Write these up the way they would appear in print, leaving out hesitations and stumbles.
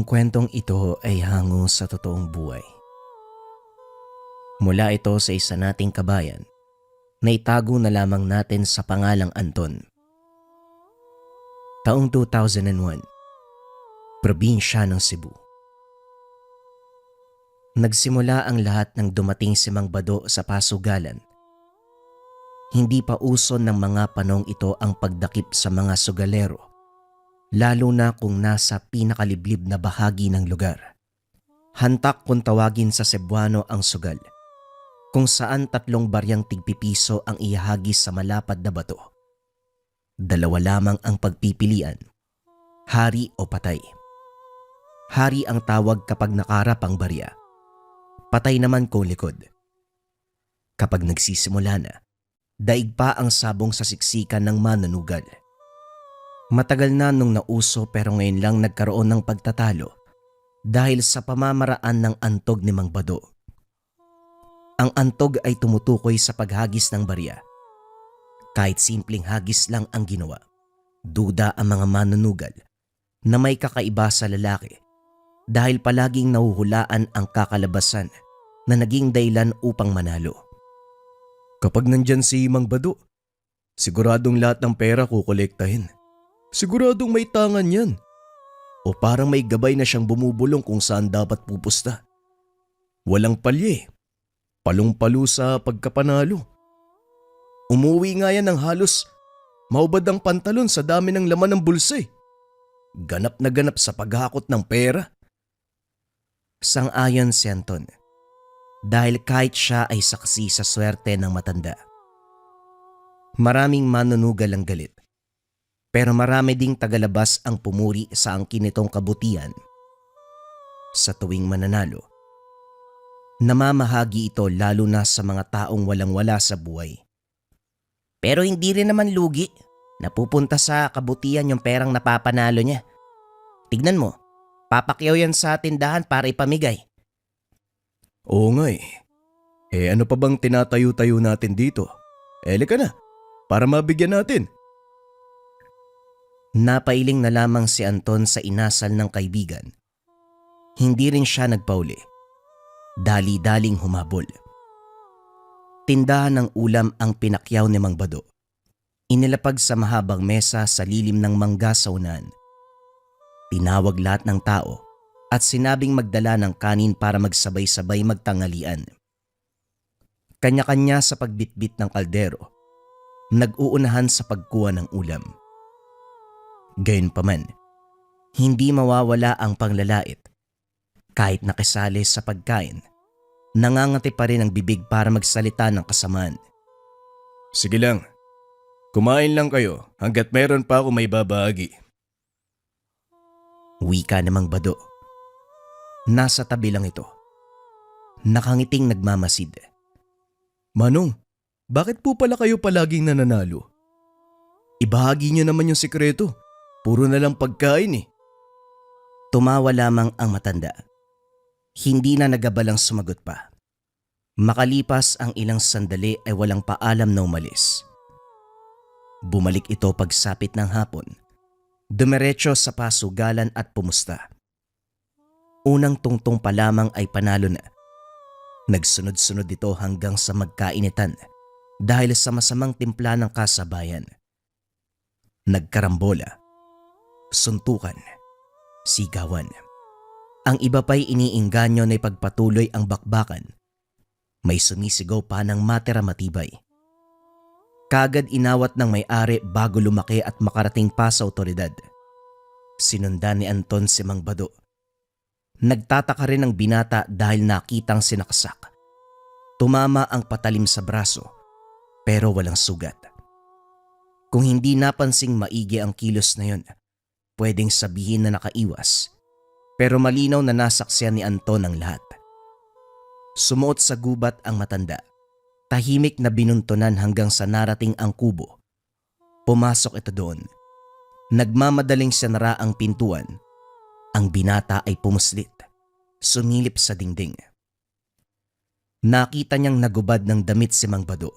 kwentong ito ay hango sa totoong buhay. Mula ito sa isa nating kabayan na itago na lamang natin sa pangalang Anton. Taong 2001, probinsya ng Cebu. Nagsimula ang lahat ng dumating si Mang Bado sa pasugalan. Hindi pa uso ng mga panong ito ang pagdakip sa mga sugalero, lalo na kung nasa pinakaliblib na bahagi ng lugar. Hantak kung tawagin sa Cebuano ang sugal, kung saan 3 baryang tigpipiso ang ihahagis sa malapad na bato. 2 lamang ang pagpipilian, hari o patay. Hari ang tawag kapag nakaharap ang barya, patay naman kung likod. Kapag nagsisimula na, daig pa ang sabong sa siksikan ng mananugal. Matagal na nung nauso pero ngayon lang nagkaroon ng pagtatalo dahil sa pamamaraan ng antog ni Mang Bado. Ang antog ay tumutukoy sa paghagis ng barya. Kahit simpleng hagis lang ang ginawa, duda ang mga manunugal na may kakaiba sa lalaki dahil palaging nahuhulaan ang kakalabasan na naging dahilan upang manalo. Kapag nandyan si Mang Bado, siguradong lahat ng pera kukolektahin. Siguradong may tangan yan. O parang may gabay na siyang bumubulong kung saan dapat pupusta. Walang palye, palong-palo sa pagkapanalo. Umuwi nga yan ng halos maubad ang pantalon sa dami ng laman ng bulsa. Ganap na ganap sa paghakot ng pera. Sang-ayon si Anton dahil kahit siya ay saksi sa swerte ng matanda. Maraming manunugal ang galit, pero marami ding tagalabas ang pumuri sa angkin nitong kabutihan. Sa tuwing mananalo, namamahagi ito lalo na sa mga taong walang-wala sa buhay. Pero hindi rin naman lugi, napupunta sa kabutihan yung perang napapanalo niya. Tignan mo, papakyaw yan sa tindahan para ipamigay. Oo nga eh. Ano pa bang tinatayo-tayo natin dito? Ka na, para mabigyan natin. Napailing na lamang si Anton sa inasal ng kaibigan. Hindi rin siya nagpauli. Dali-daling humabol. Tindahan ng ulam ang pinakyaw ni Mang Bado. Inilapag sa mahabang mesa sa lilim ng mangga sa unahan. Tinawag lahat ng tao at sinabing magdala ng kanin para magsabay-sabay magtanghalian. Kanya-kanya sa pagbitbit ng kaldero, nag-uunahan sa pagkuha ng ulam. Gayunpaman, hindi mawawala ang panglalait. Kahit nakisali sa pagkain, nangangati pa rin ang bibig para magsalita ng kasamaan. Sige lang, kumain lang kayo hanggat meron pa ako may babahagi. Wika ni Mang Bado. Nasa tabi lang ito. Nakangiting nagmamasid. Manong, bakit po pala kayo palaging nananalo? Ibahagi niyo naman yung sikreto. Puro na lang pagkain eh. Tumawa lamang ang matanda. Hindi na nagabalang sumagot pa. Makalipas ang ilang sandali ay walang paalam na umalis. Bumalik ito pagsapit ng hapon. Dumiretso sa pasugalan at pumusta. Unang tungtong pa lamang ay panalo na. Nagsunod-sunod ito hanggang sa magkainitan dahil sa masamang timpla ng kasabayan. Nagkarambola, suntukan, sigawan. Ang iba pa'y iniingganyo na ipagpatuloy ang bakbakan. May sumisigaw pa ng matira matibay. Kagad inawat ng may-ari bago lumaki at makarating pa sa otoridad. Sinundan ni Anton si Mang Bado. Nagtataka rin ang binata dahil nakitang sinaksak. Tumama ang patalim sa braso pero walang sugat. Kung hindi napansing maigi ang kilos na yun, pwedeng sabihin na nakaiwas. Pero malinaw na nasaksiyan ni Anton ang lahat. Sumuot sa gubat ang matanda. Tahimik na binuntunan hanggang sa narating ang kubo. Pumasok ito doon. Nagmamadaling sinara ang pintuan. Ang binata ay pumuslit. Sumilip sa dingding. Nakita niyang nagubad ng damit si Mang Bado.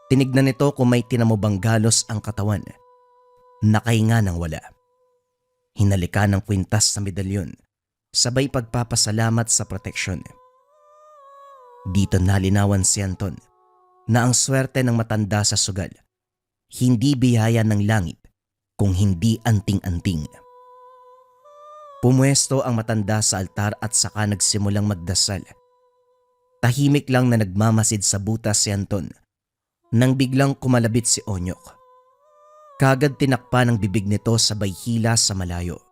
Tinignan nito kung may tinamubang galos ang katawan. Nakahinga ng wala. Hinalikan ng kwintas na medalyon, sabay pagpapasalamat sa proteksyon. Dito nalinawan si Anton na ang swerte ng matanda sa sugal, hindi biyaya ng langit kung hindi anting-anting. Pumuesto ang matanda sa altar at saka nagsimulang magdasal. Tahimik lang na nagmamasid sa butas si Anton nang biglang kumalabit si Onyok. Kagad tinakpa ng bibig nito sabay hila sa malayo.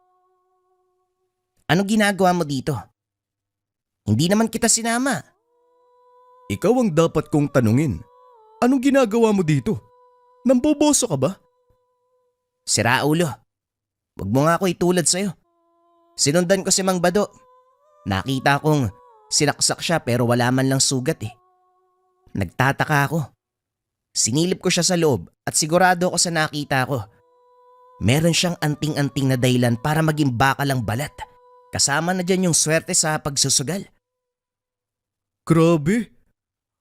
Anong ginagawa mo dito? Hindi naman kita sinama. Ikaw ang dapat kong tanungin. Anong ginagawa mo dito? Namboboso ka ba? Sira ulo. Huwag mo nga ako itulad sa'yo. Sinundan ko si Mang Bado. Nakita kong sinaksak siya pero wala man lang sugat eh. Nagtataka ako. Sinilip ko siya sa loob at sigurado ako sa nakita ko. Meron siyang anting-anting na dahilan para maging bakal ang balat. Kasama na dyan yung swerte sa pagsusugal. Grabe.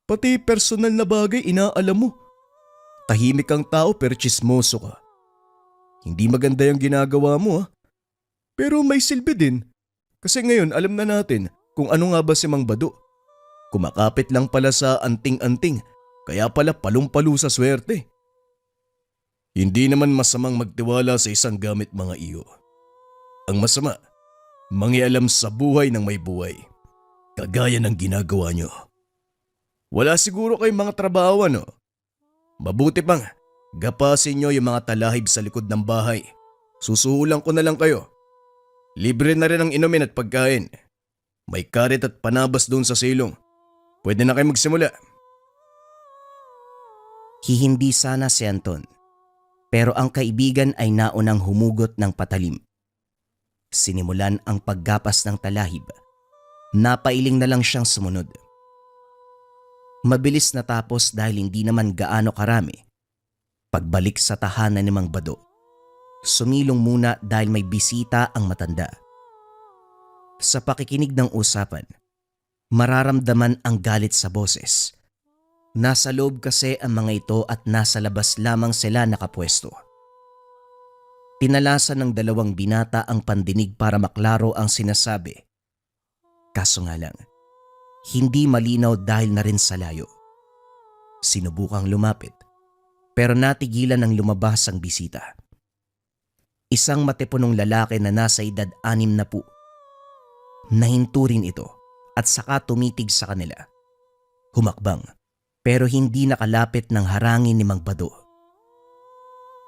Pati personal na bagay inaalam mo. Tahimik kang tao pero tsismoso ka. Hindi maganda yung ginagawa mo Pero may silbi din. Kasi ngayon alam na natin kung ano nga ba si Mang Bado. Kumakapit lang pala sa anting-anting. Kaya pala palong-palo sa swerte. Hindi naman masamang magtiwala sa isang gamit mga iyo. Ang masama, mangialam sa buhay ng may buhay. Kagaya ng ginagawa nyo. Wala siguro kayong mga trabaho Mabuti pang gapasin nyo yung mga talahib sa likod ng bahay. Susuhulan ko na lang kayo. Libre na rin ang inumin at pagkain. May karit at panabas doon sa silong. Pwede na kayo magsimula. Hihindi sana si Anton, pero ang kaibigan ay naunang humugot ng patalim. Sinimulan ang paggapas ng talahib. Napailing na lang siyang sumunod. Mabilis natapos dahil hindi naman gaano karami. Pagbalik sa tahanan ni Mang Bado, sumilong muna dahil may bisita ang matanda. Sa pakikinig ng usapan, mararamdaman ang galit sa boses. Nasa loob kasi ang mga ito at nasa labas lamang sila nakapwesto. Tinalasan ng dalawang binata ang pandinig para maklaro ang sinasabi. Kaso nga lang, hindi malinaw dahil na rin sa layo. Sinubukang lumapit, pero natigilan ng lumabas ang bisita. Isang matipunong lalaki na nasa edad 60. Nahinto rin ito at saka tumitig sa kanila. Humakbang. Pero hindi nakalapit ng harangin ni Mang Bado.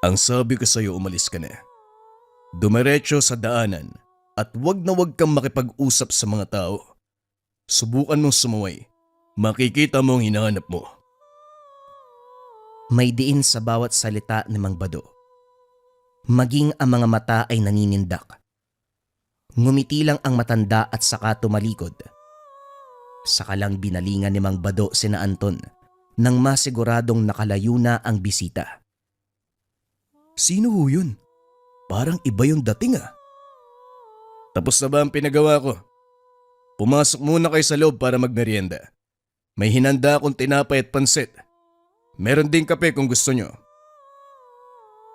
Ang sabi ko sa'yo umalis ka na. Dumiretso sa daanan at wag na wag kang makipag-usap sa mga tao. Subukan mong sumuway. Makikita mo ang hinahanap mo. May diin sa bawat salita ni Mang Bado. Maging ang mga mata ay naninindak. Ngumiti lang ang matanda at saka tumalikod. Saka lang binalingan ni Mang Bado sina Anton nang masiguradong nakalayo na ang bisita. Sino ho yun? Parang iba yung dating Tapos na ba ang pinagawa ko? Pumasok muna kayo sa loob para magmerienda. May hinanda akong tinapay at pansit. Meron din kape kung gusto nyo.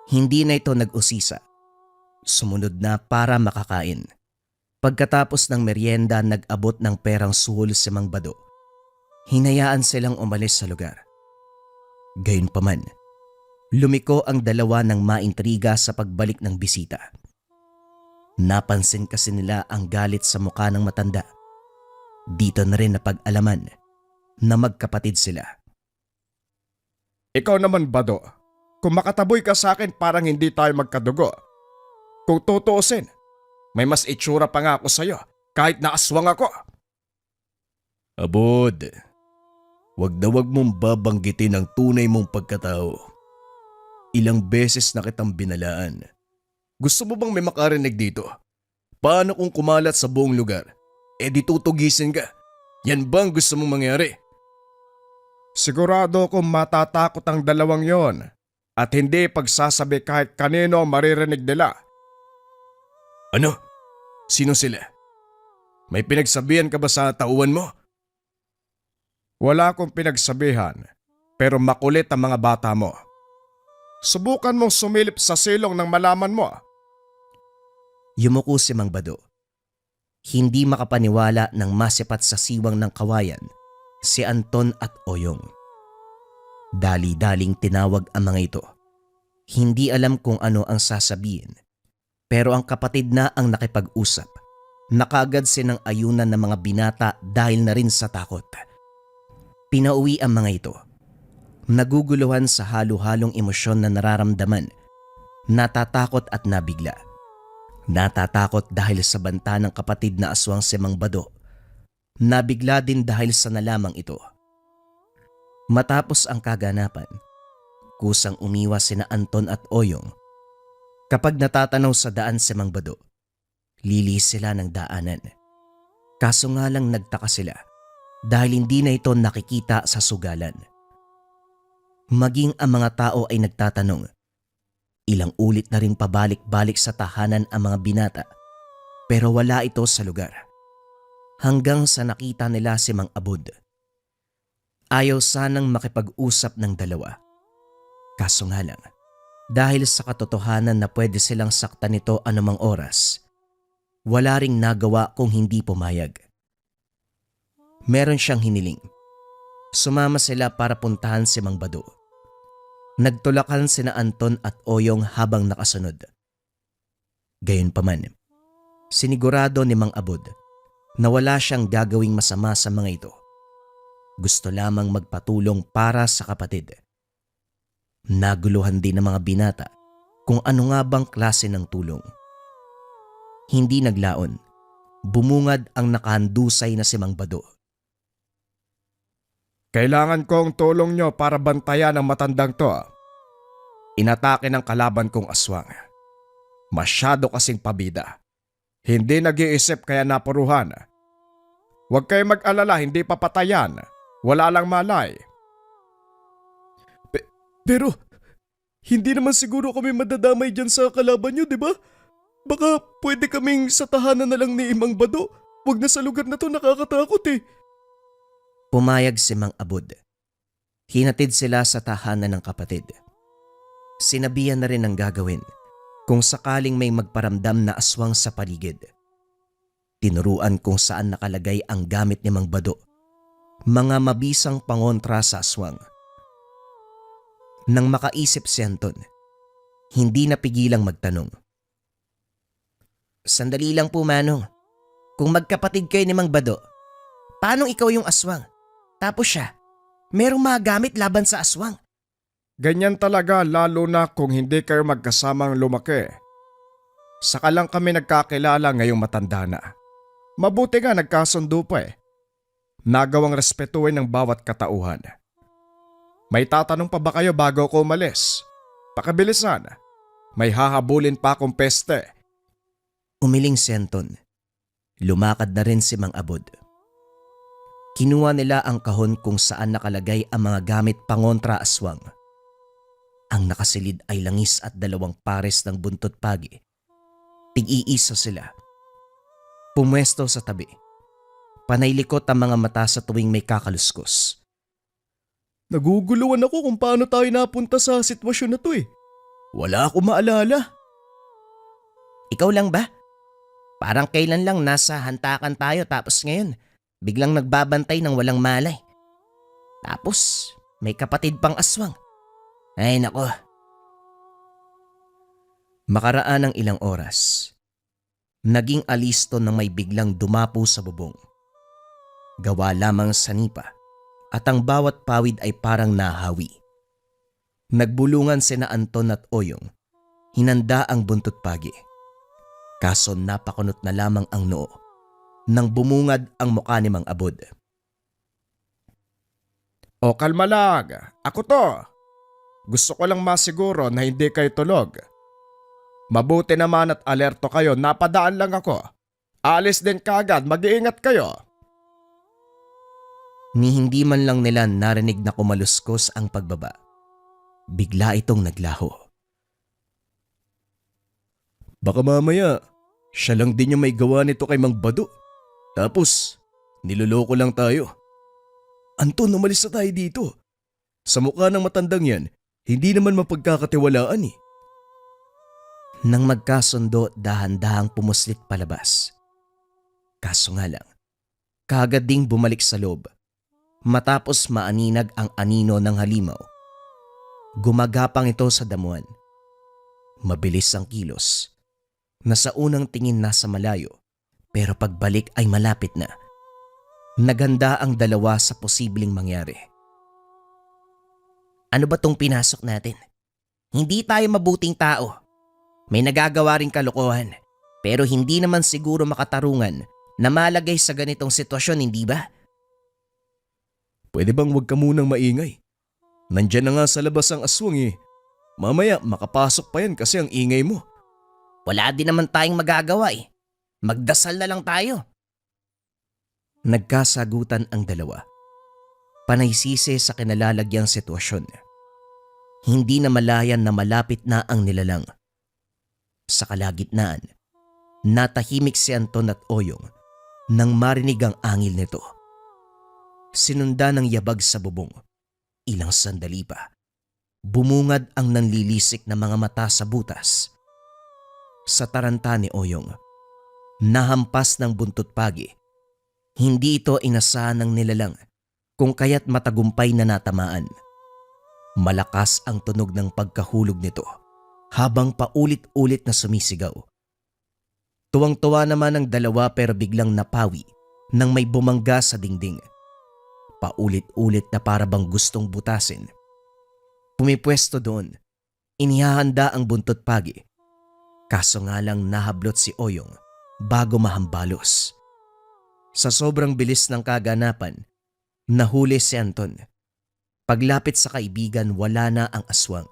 Hindi na ito nag-usisa. Sumunod na para makakain. Pagkatapos ng merienda, nag-abot ng perang suhol si Mang Bado. Hinayaan silang umalis sa lugar. Gayunpaman, lumiko ang dalawa ng maintriga sa pagbalik ng bisita. Napansin kasi nila ang galit sa mukha ng matanda. Dito na rin napag-alaman na magkapatid sila. Ikaw naman, Bado. Kung makataboy ka sa akin parang hindi tayo magkadugo. Kung tutuusin, may mas itsura pa nga ako sa'yo kahit naaswang ako. Abod, wag na wag mong babanggitin ang tunay mong pagkatao. Ilang beses na kitang binalaan. Gusto mo bang may makarinig dito? Paano kung kumalat sa buong lugar? Di tutugisin ka. Yan ba ang gusto mong mangyari? Sigurado kong matatakot ang dalawang yon at hindi pagsasabi kahit kanino ang maririnig nila. Ano? Sino sila? May pinagsabihan ka ba sa tauhan mo? Wala akong pinagsabihan, pero makulit ang mga bata mo. Subukan mong sumilip sa silong nang malaman mo. Yumuko si Mang Bado. Hindi makapaniwala ng masipat sa siwang ng kawayan si Anton at Oyong. Dali-daling tinawag ang mga ito. Hindi alam kung ano ang sasabihin. Pero ang kapatid na ang nakipag-usap. Nakagad sinang ayunan ng mga binata dahil na rin sa takot. Pinauwi ang mga ito. Naguguluhan sa halo-halong emosyon na nararamdaman. Natatakot at nabigla. Natatakot dahil sa banta ng kapatid na aswang si Mang Bado. Nabigla din dahil sa nalamang ito. Matapos ang kaganapan, kusang umiwas sina Anton at Oyong. Kapag natatanaw sa daan si Mang Bado, lilis sila ng daanan. Kaso nga lang nagtaka sila dahil hindi na ito nakikita sa sugalan. Maging ang mga tao ay nagtatanong. Ilang ulit na rin pabalik-balik sa tahanan ang mga binata pero wala ito sa lugar. Hanggang sa nakita nila si Mang Abud. Ayaw sanang makipag-usap ng dalawa. Kaso nga lang, dahil sa katotohanan na pwede silang saktan nito anumang oras, wala ring nagawa kung hindi pumayag. Meron siyang hiniling. Sumama sila para puntahan si Mang Bado. Nagtulakan sina Anton at Oyong habang nakasunod. Gayunpaman, sinigurado ni Mang Abud na wala siyang gagawing masama sa mga ito. Gusto lamang magpatulong para sa kapatid. Naguluhan din ng mga binata kung ano nga bang klase ng tulong. Hindi naglaon. Bumungad ang nakahandusay na si Mang Bado. Kailangan ko ang tulong nyo para bantayan ang matandang to. Inatake ng kalaban kong aswang. Masyado kasing pabida. Hindi nag-iisip kaya napuruhan. Huwag kayo mag-alala, hindi papatayan. Wala lang malay. Pero, hindi naman siguro kami madadamay dyan sa kalaban nyo, di ba? Baka pwede kaming sa tahanan na lang ni Mang Bado. Huwag na sa lugar na to, nakakatakot eh. Pumayag si Mang Abud. Hinatid sila sa tahanan ng kapatid. Sinabihan na rin ang gagawin kung sakaling may magparamdam na aswang sa paligid. Tinuruan kung saan nakalagay ang gamit ni Mang Bado. Mga mabisang pangontra sa aswang. Nang makaisip si Anton, hindi napigilang magtanong. Sandali lang po, Manong. Kung magkapatid kayo ni Mang Bado, paano ikaw yung aswang? Tapos siya, merong mga gamit laban sa aswang. Ganyan talaga lalo na kung hindi kayo magkasamang lumaki. Saka lang kami nagkakilala ngayong matanda na. Mabuti nga nagkasundo pa eh. Nagawang respetuhin ng bawat katauhan. May tatanong pa ba kayo bago ako umalis? Pakabilisan. May hahabulin pa akong peste. Umiling si Anton. Lumakad na rin si Mang Abud. Kinuha nila ang kahon kung saan nakalagay ang mga gamit pangontra aswang. Ang nakasilid ay langis at 2 pares ng buntot pagi. Tig-iisa sila. Pumwesto sa tabi. Panaylikot ang mga mata sa tuwing may kakaluskos. Naguguluhan ako kung paano tayo napunta sa sitwasyon na to eh. Wala akong maalala. Ikaw lang ba? Parang kailan lang nasa hantakan tayo tapos ngayon biglang nagbabantay ng walang malay. Tapos may kapatid pang aswang. Ay nako. Makaraan ng ilang oras, naging alisto nang may biglang dumapo sa bubong. Gawa lamang sa nipa at ang bawat pawid ay parang nahawi. Nagbulungan sina Anton at Oyong. Hinanda ang buntot pagi. Kaso napakunot na lamang ang noo nang bumungad ang mukha ni Mang Abud. O kalma lang, ako to. Gusto ko lang masiguro na hindi kayo tulog. Mabuti naman at alerto kayo, napadaan lang ako. Alis din kagad, mag-iingat kayo. Ni hindi man lang nila narinig na kumaluskos ang pagbaba. Bigla itong naglaho. Baka mamaya, siya lang din yung may gawa nito kay Mang Bado. Tapos, niloloko lang tayo. Anton, umalis na tayo dito. Sa mukha ng matandang yan, hindi naman mapagkakatiwalaan eh. Nang magkasundo, dahan-dahang pumuslit palabas. Kaso nga lang, kaagad ding bumalik sa loob. Matapos maaninag ang anino ng halimaw, gumagapang ito sa damuhan. Mabilis ang kilos, na sa unang tingin nasa malayo, pero pagbalik ay malapit na. Naganda ang dalawa sa posibleng mangyari. Ano ba tong pinasok natin? Hindi tayo mabuting tao. May nagagawa ring kalokohan, pero hindi naman siguro makatarungan na malagay sa ganitong sitwasyon, hindi ba? Pwede bang huwag ka munang maingay? Nandyan na nga sa labas ang aswang eh. Mamaya makapasok pa yan kasi ang ingay mo. Wala din naman tayong magagawa eh. Magdasal na lang tayo. Nagkasagutan ang dalawa. Panaysisi sa kinalalagyang sitwasyon. Hindi na malayan na malapit na ang nilalang. Sa kalagitnaan, natahimik si Anton at Oyong nang marinig ang angil nito. Sinunda ng yabag sa bubong. Ilang sandali pa, bumungad ang nanlilisik na mga mata sa butas. Sa taranta ni Oyong, nahampas ng buntot pagi. Hindi ito inasahan ng nilalang kung kaya't matagumpay na natamaan. Malakas ang tunog ng pagkahulog nito habang paulit-ulit na sumisigaw. Tuwang-tuwa naman ang dalawa pero biglang napawi nang may bumangga sa dingding. Paulit-ulit na para bang gustong butasin. Pumipwesto doon, inihahanda ang buntot pagi. Kaso nga lang nahablot si Oyong bago mahambalos. Sa sobrang bilis ng kaganapan, nahuli si Anton. Paglapit sa kaibigan, wala na ang aswang.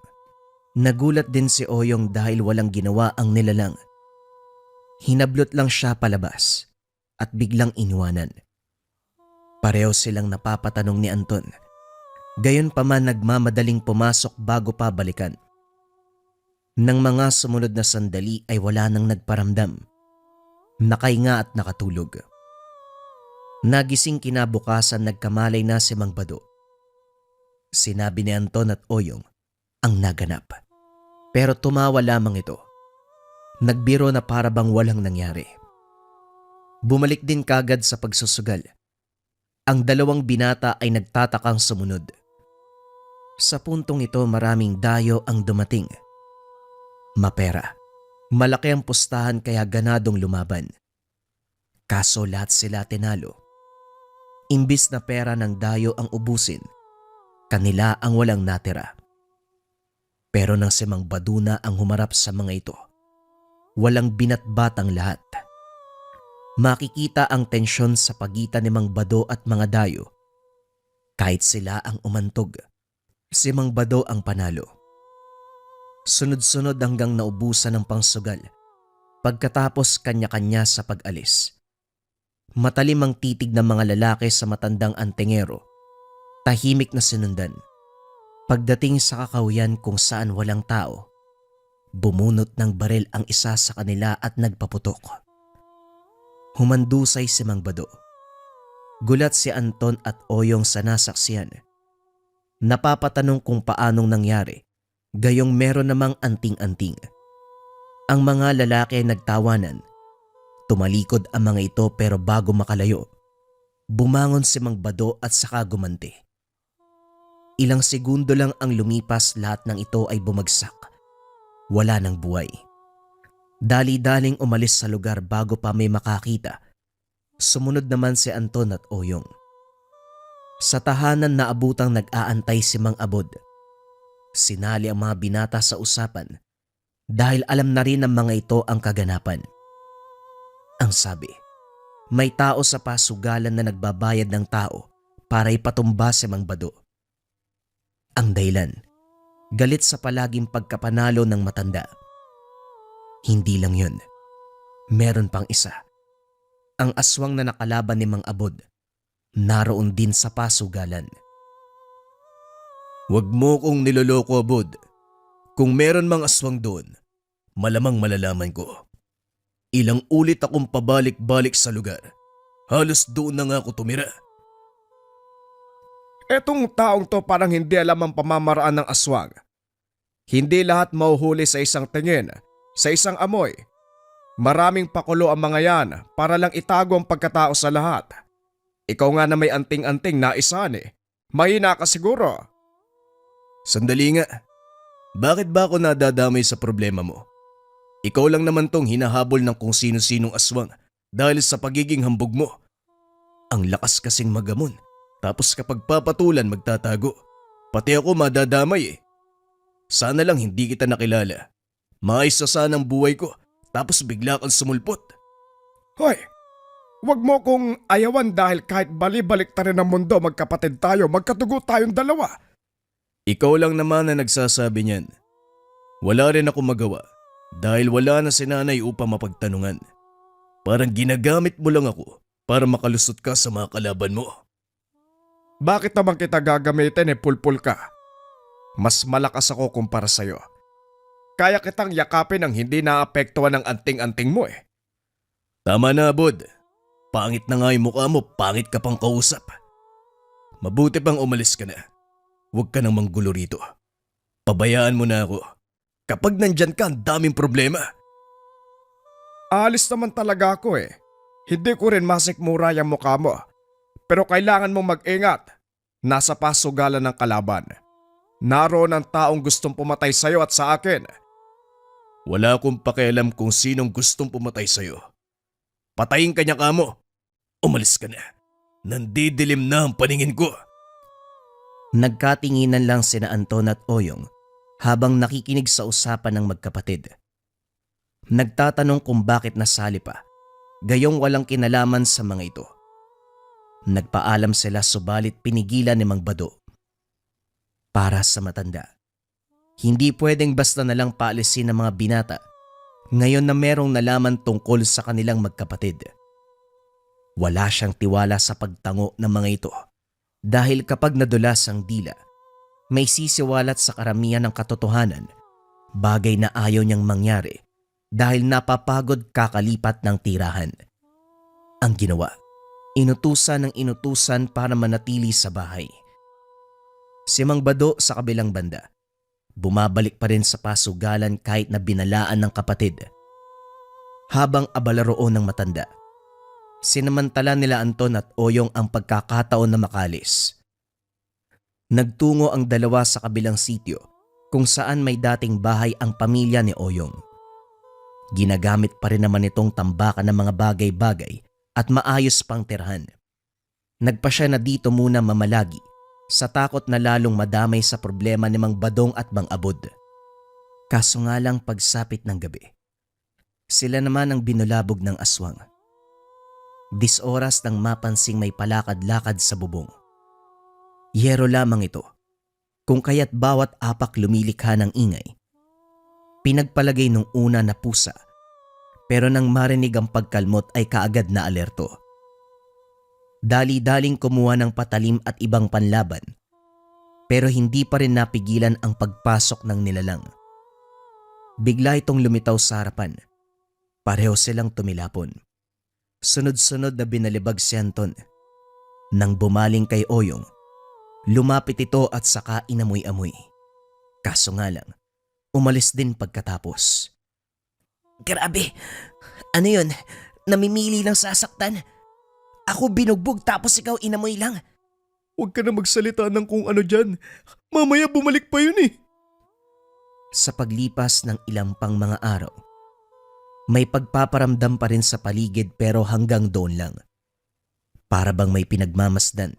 Nagulat din si Oyong dahil walang ginawa ang nilalang. Hinablot lang siya palabas at biglang iniwanan. Pareho silang napapatanong ni Anton. Gayon pa man nagmamadaling pumasok bago pa balikan. Nang mga sumunod na sandali ay wala nang nagparamdam. Nakahinga at nakatulog. Nagising kinabukasan nagkamalay na si Mang Bado. Sinabi ni Anton at Oyong ang naganap. Pero tumawa lamang ito. Nagbiro na para bang walang nangyari. Bumalik din kagad sa pagsusugal. Ang dalawang binata ay nagtatakang sumunod. Sa puntong ito maraming dayo ang dumating. Mapera. Malaki ang pustahan kaya ganadong lumaban. Kaso lahat sila tinalo. Imbis na pera ng dayo ang ubusin, kanila ang walang natira. Pero nang si Mang Baduna ang humarap sa mga ito, walang binatbatang lahat. Makikita ang tensyon sa pagitan ni Mang Bado at mga dayo. Kahit sila ang umantog, si Mang Bado ang panalo. Sunod-sunod hanggang naubusan ng pangsugal. Pagkatapos kanya-kanya sa pag-alis. Matalim ang titig ng mga lalaki sa matandang antingero. Tahimik na sinundan. Pagdating sa kakahuyan kung saan walang tao, bumunot ng baril ang isa sa kanila at nagpaputok. Humandusay si Mang Bado. Gulat si Anton at Oyong sa nasaksiyan. Napapatanong kung paanong nangyari, gayong meron namang anting-anting. Ang mga lalaki ay nagtawanan. Tumalikod ang mga ito pero bago makalayo, bumangon si Mang Bado at saka gumanti. Ilang segundo lang ang lumipas, lahat ng ito ay bumagsak. Wala nang buhay. Dali-daling umalis sa lugar bago pa may makakita. Sumunod naman si Anton at Oyong. Sa tahanan na abutang nag-aantay si Mang Abod. Sinali ang mga binata sa usapan dahil alam na rin ng mga ito ang kaganapan. Ang sabi, may tao sa pasugalan na nagbabayad ng tao para ipatumba si Mang Bado. Ang dahilan, galit sa palaging pagkapanalo ng matanda. Hindi lang yun. Meron pang isa. Ang aswang na nakalaban ni Mang Abod, naroon din sa pasugalan. Huwag mo kong niloloko, Abod. Kung meron mang aswang doon, malamang malalaman ko. Ilang ulit akong pabalik-balik sa lugar. Halos doon na nga ako tumira. Etong taong to parang hindi alam ang pamamaraan ng aswang. Hindi lahat mahuhuli sa isang tingin Sa isang amoy, maraming pakulo ang mga yan para lang itago ang pagkatao sa lahat. Ikaw nga na may anting-anting na isan eh. Mahina ka siguro. Sandali nga. Bakit ba ako nadadamay sa problema mo? Ikaw lang naman tong hinahabol ng kung sino-sinong aswang dahil sa pagiging hambog mo. Ang lakas kasing magamon, tapos kapag papatulan magtatago. Pati ako madadamay eh. Sana lang hindi kita nakilala. Maayos na sana ang buhay ko, tapos bigla kang sumulpot. Hoy, wag mo kong ayawan dahil kahit bali-balik ta rin ang mundo, magkapatid tayo, magkatugo tayong dalawa. Ikaw lang naman na nagsasabi niyan. Wala rin ako magawa dahil wala na si nanay upang mapagtanungan. Parang ginagamit mo lang ako para makalusot ka sa mga kalaban mo. Bakit naman kita gagamitin pulpul ka? Mas malakas ako kumpara sa'yo. Kaya kitang yakapin ang hindi naapektuhan ng anting-anting mo eh. Tama na, Bod. Pangit na nga yung mukha mo, pangit ka pang kausap. Mabuti pang umalis ka na. Huwag ka nang manggulo rito. Pabayaan mo na ako. Kapag nandyan ka, ang daming problema. Alis naman talaga ako eh. Hindi ko rin masikmura yung mukha mo. Pero kailangan mong mag-ingat. Nasa pasugalan ng kalaban. Naroon ang taong gustong pumatay sa'yo at sa akin. Wala akong pakialam kung sinong gustong pumatay sa'yo. Patayin ka niya kamo. Umalis ka na. Nandidilim na ang paningin ko. Nagkatinginan lang sina Anton at Oyong habang nakikinig sa usapan ng magkapatid. Nagtatanong kung bakit nasali pa, gayong walang kinalaman sa mga ito. Nagpaalam sila subalit pinigilan ni Mang Bado. Para sa matanda, hindi pwedeng basta nalang paalisin ng mga binata ngayon na merong nalaman tungkol sa kanilang magkapatid. Wala siyang tiwala sa pagtango ng mga ito dahil kapag nadulas ang dila, may sisiwalat sa karamihan ng katotohanan, bagay na ayaw niyang mangyari dahil napapagod kakalipat ng tirahan. Ang ginawa, inutusan ng inutusan para manatili sa bahay. Si Mang Bado sa kabilang banda, bumabalik pa rin sa pasugalan kahit na binalaan ng kapatid. Habang abala roon ng matanda, sinamantala nila Anton at Oyong ang pagkakataon na makalis. Nagtungo ang dalawa sa kabilang sitio kung saan may dating bahay ang pamilya ni Oyong. Ginagamit pa rin naman itong tambakan ng mga bagay-bagay at maayos pang tirahan. Nagpa siya na dito muna mamalagi sa takot na lalong madamay sa problema ni Mang Badong at Mang Abod. Kaso nga lang pagsapit ng gabi, sila naman ang binulabog ng aswang. 10 oras nang mapansing may palakad-lakad sa bubong. Yero lamang ito, kung kaya't bawat apak lumilikha ng ingay. Pinagpalagay nung una na pusa, pero nang marinig ang pagkalmot ay kaagad na alerto. Dali-daling kumuha ng patalim at ibang panlaban, pero hindi pa rin napigilan ang pagpasok ng nilalang. Bigla itong lumitaw sa harapan. Pareho silang tumilapon. Sunod-sunod na binalibag si Anton. Nang bumaling kay Oyong, lumapit ito at saka inamoy-amoy. Kaso nga lang, umalis din pagkatapos. Grabe! Ano yun? Namimili lang sasaktan? Ako binugbog tapos ikaw inamoy lang. Huwag ka na magsalita ng kung ano dyan. Mamaya bumalik pa yun eh. Sa paglipas ng ilang pang mga araw, may pagpaparamdam pa rin sa paligid pero hanggang doon lang. Para bang may pinagmamasdan.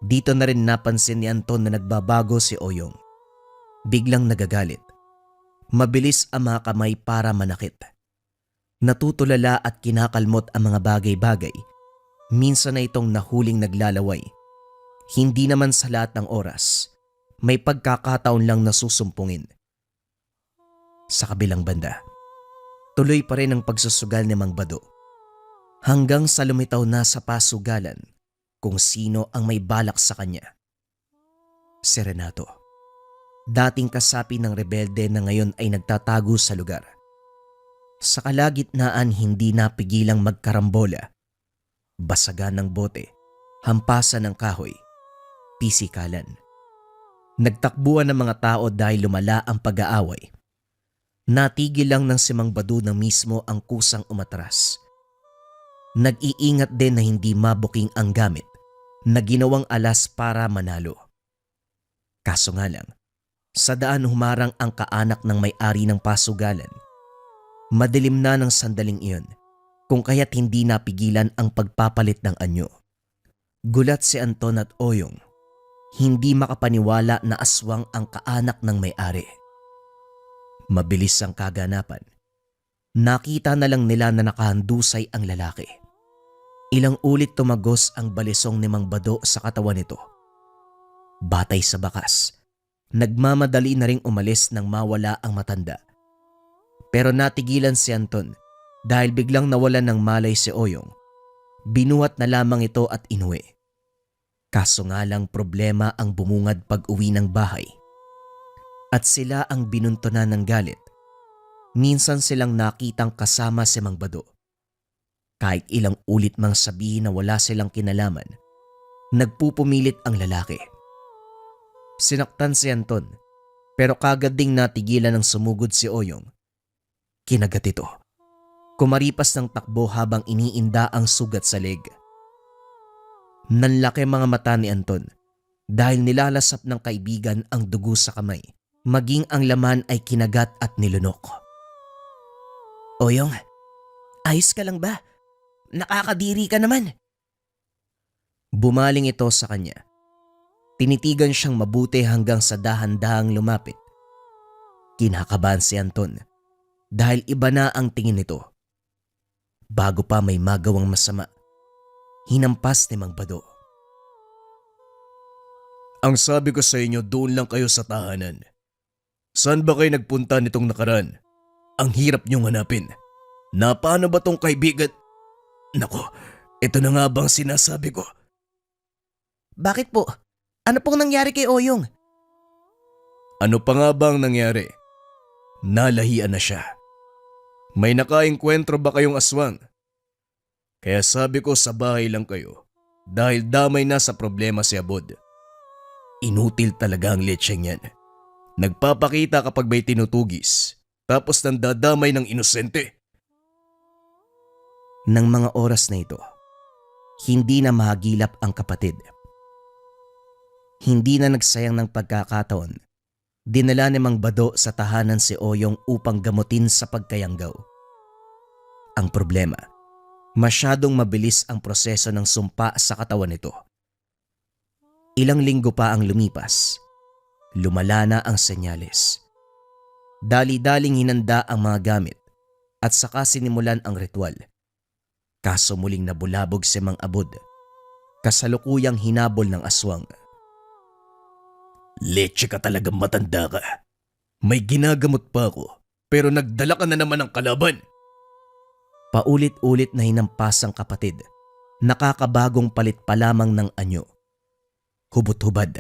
Dito na rin napansin ni Anton na nagbabago si Oyong. Biglang nagagalit. Mabilis ang mga kamay para manakit. Natutulala at kinakalmot ang mga bagay-bagay. Minsan na itong nahuling naglalaway. Hindi naman sa lahat ng oras. May pagkakataon lang nasusumpungin. Sa kabilang banda, tuloy pa rin ang pagsusugal ni Mang Bado. Hanggang sa lumitaw na sa pasugalan kung sino ang may balak sa kanya. Si Renato, dating kasapi ng rebelde na ngayon ay nagtatago sa lugar. Sa kalagitnaan hindi napigilang magkarambola. Basagan ng bote, hampasan ng kahoy, pisikalan. Nagtakbuhan ng mga tao dahil lumala ang pag-aaway. Natigil lang ng si Mang Badu na mismo ang kusang umatras. Nag-iingat din na hindi mabuking ang gamit na ginawang alas para manalo. Kaso nga lang, sa daan humarang ang kaanak ng may-ari ng pasugalan. Madilim na ng sandaling iyon, kung kaya't hindi napigilan ang pagpapalit ng anyo. Gulat si Anton at Oyong. Hindi makapaniwala na aswang ang kaanak ng may-ari. Mabilis ang kaganapan. Nakita na lang nila na nakahandusay ang lalaki. Ilang ulit tumagos ang balisong ni Mang Bado sa katawan nito. Batay sa bakas, nagmamadali na ring umalis nang mawala ang matanda. Pero natigilan si Anton dahil biglang nawalan ng malay si Oyong. Binuhat na lamang ito at inuwi. Kaso nga lang problema ang bumungad pag-uwi ng bahay. At sila ang binuntunan ng galit. Minsan silang nakitang kasama si Mang Bado. Kahit ilang ulit mang sabihin na wala silang kinalaman, nagpupumilit ang lalaki. Sinaktan si Anton, pero kagad ding natigilan ng sumugod si Oyong. Kinagat ito. Kumaripas ng takbo habang iniinda ang sugat sa leg. Nanlaki mga mata ni Anton dahil nilalasap ng kaibigan ang dugo sa kamay, maging ang laman ay kinagat at nilunok. Oyong, ayos ka lang ba? Nakakadiri ka naman. Bumaling ito sa kanya. Tinitigan siyang mabuti hanggang sa dahan-dahang lumapit. Kinakabahan si Anton dahil iba na ang tingin nito. Bago pa may magawang masama, hinampas ni Mang Bado. Ang sabi ko sa inyo, doon lang kayo sa tahanan. Saan ba kayo nagpunta nitong nakaraan? Ang hirap niyong hanapin. Na paano ba tong kaibigan? Nako, ito na nga bang sinasabi ko? Bakit po? Ano pong nangyari kay Oyong? Ano pa nga bang nangyari? Nalahian na siya. May nakaengkwentro ba kayong aswang? Kaya sabi ko sa bahay lang kayo dahil damay na sa problema si Abod. Inutil talaga ang lecheng yan. Nagpapakita kapag may tinutugis tapos nandadamay ng inosente. Nang mga oras na ito, hindi na mahagilap ang kapatid. Hindi na nagsayang ng pagkakataon. Dinala ni Mang Bado sa tahanan si Oyong upang gamutin sa pagkayanggaw. Ang problema, masyadong mabilis ang proseso ng sumpa sa katawan nito. Ilang linggo pa ang lumipas. Lumala na ang senyales. Dali-daling hinanda ang mga gamit at saka sinimulan ang ritual. Kaso muling nabulabog si Mang Abod. Kasalukuyang hinabol ng aswang. Leche ka talagang matanda ka. May ginagamot pa ako pero nagdala ka na naman ng kalaban. Paulit-ulit na hinampas ang kapatid. Nakakabagong palit pa lamang ng anyo. Hubot-hubad.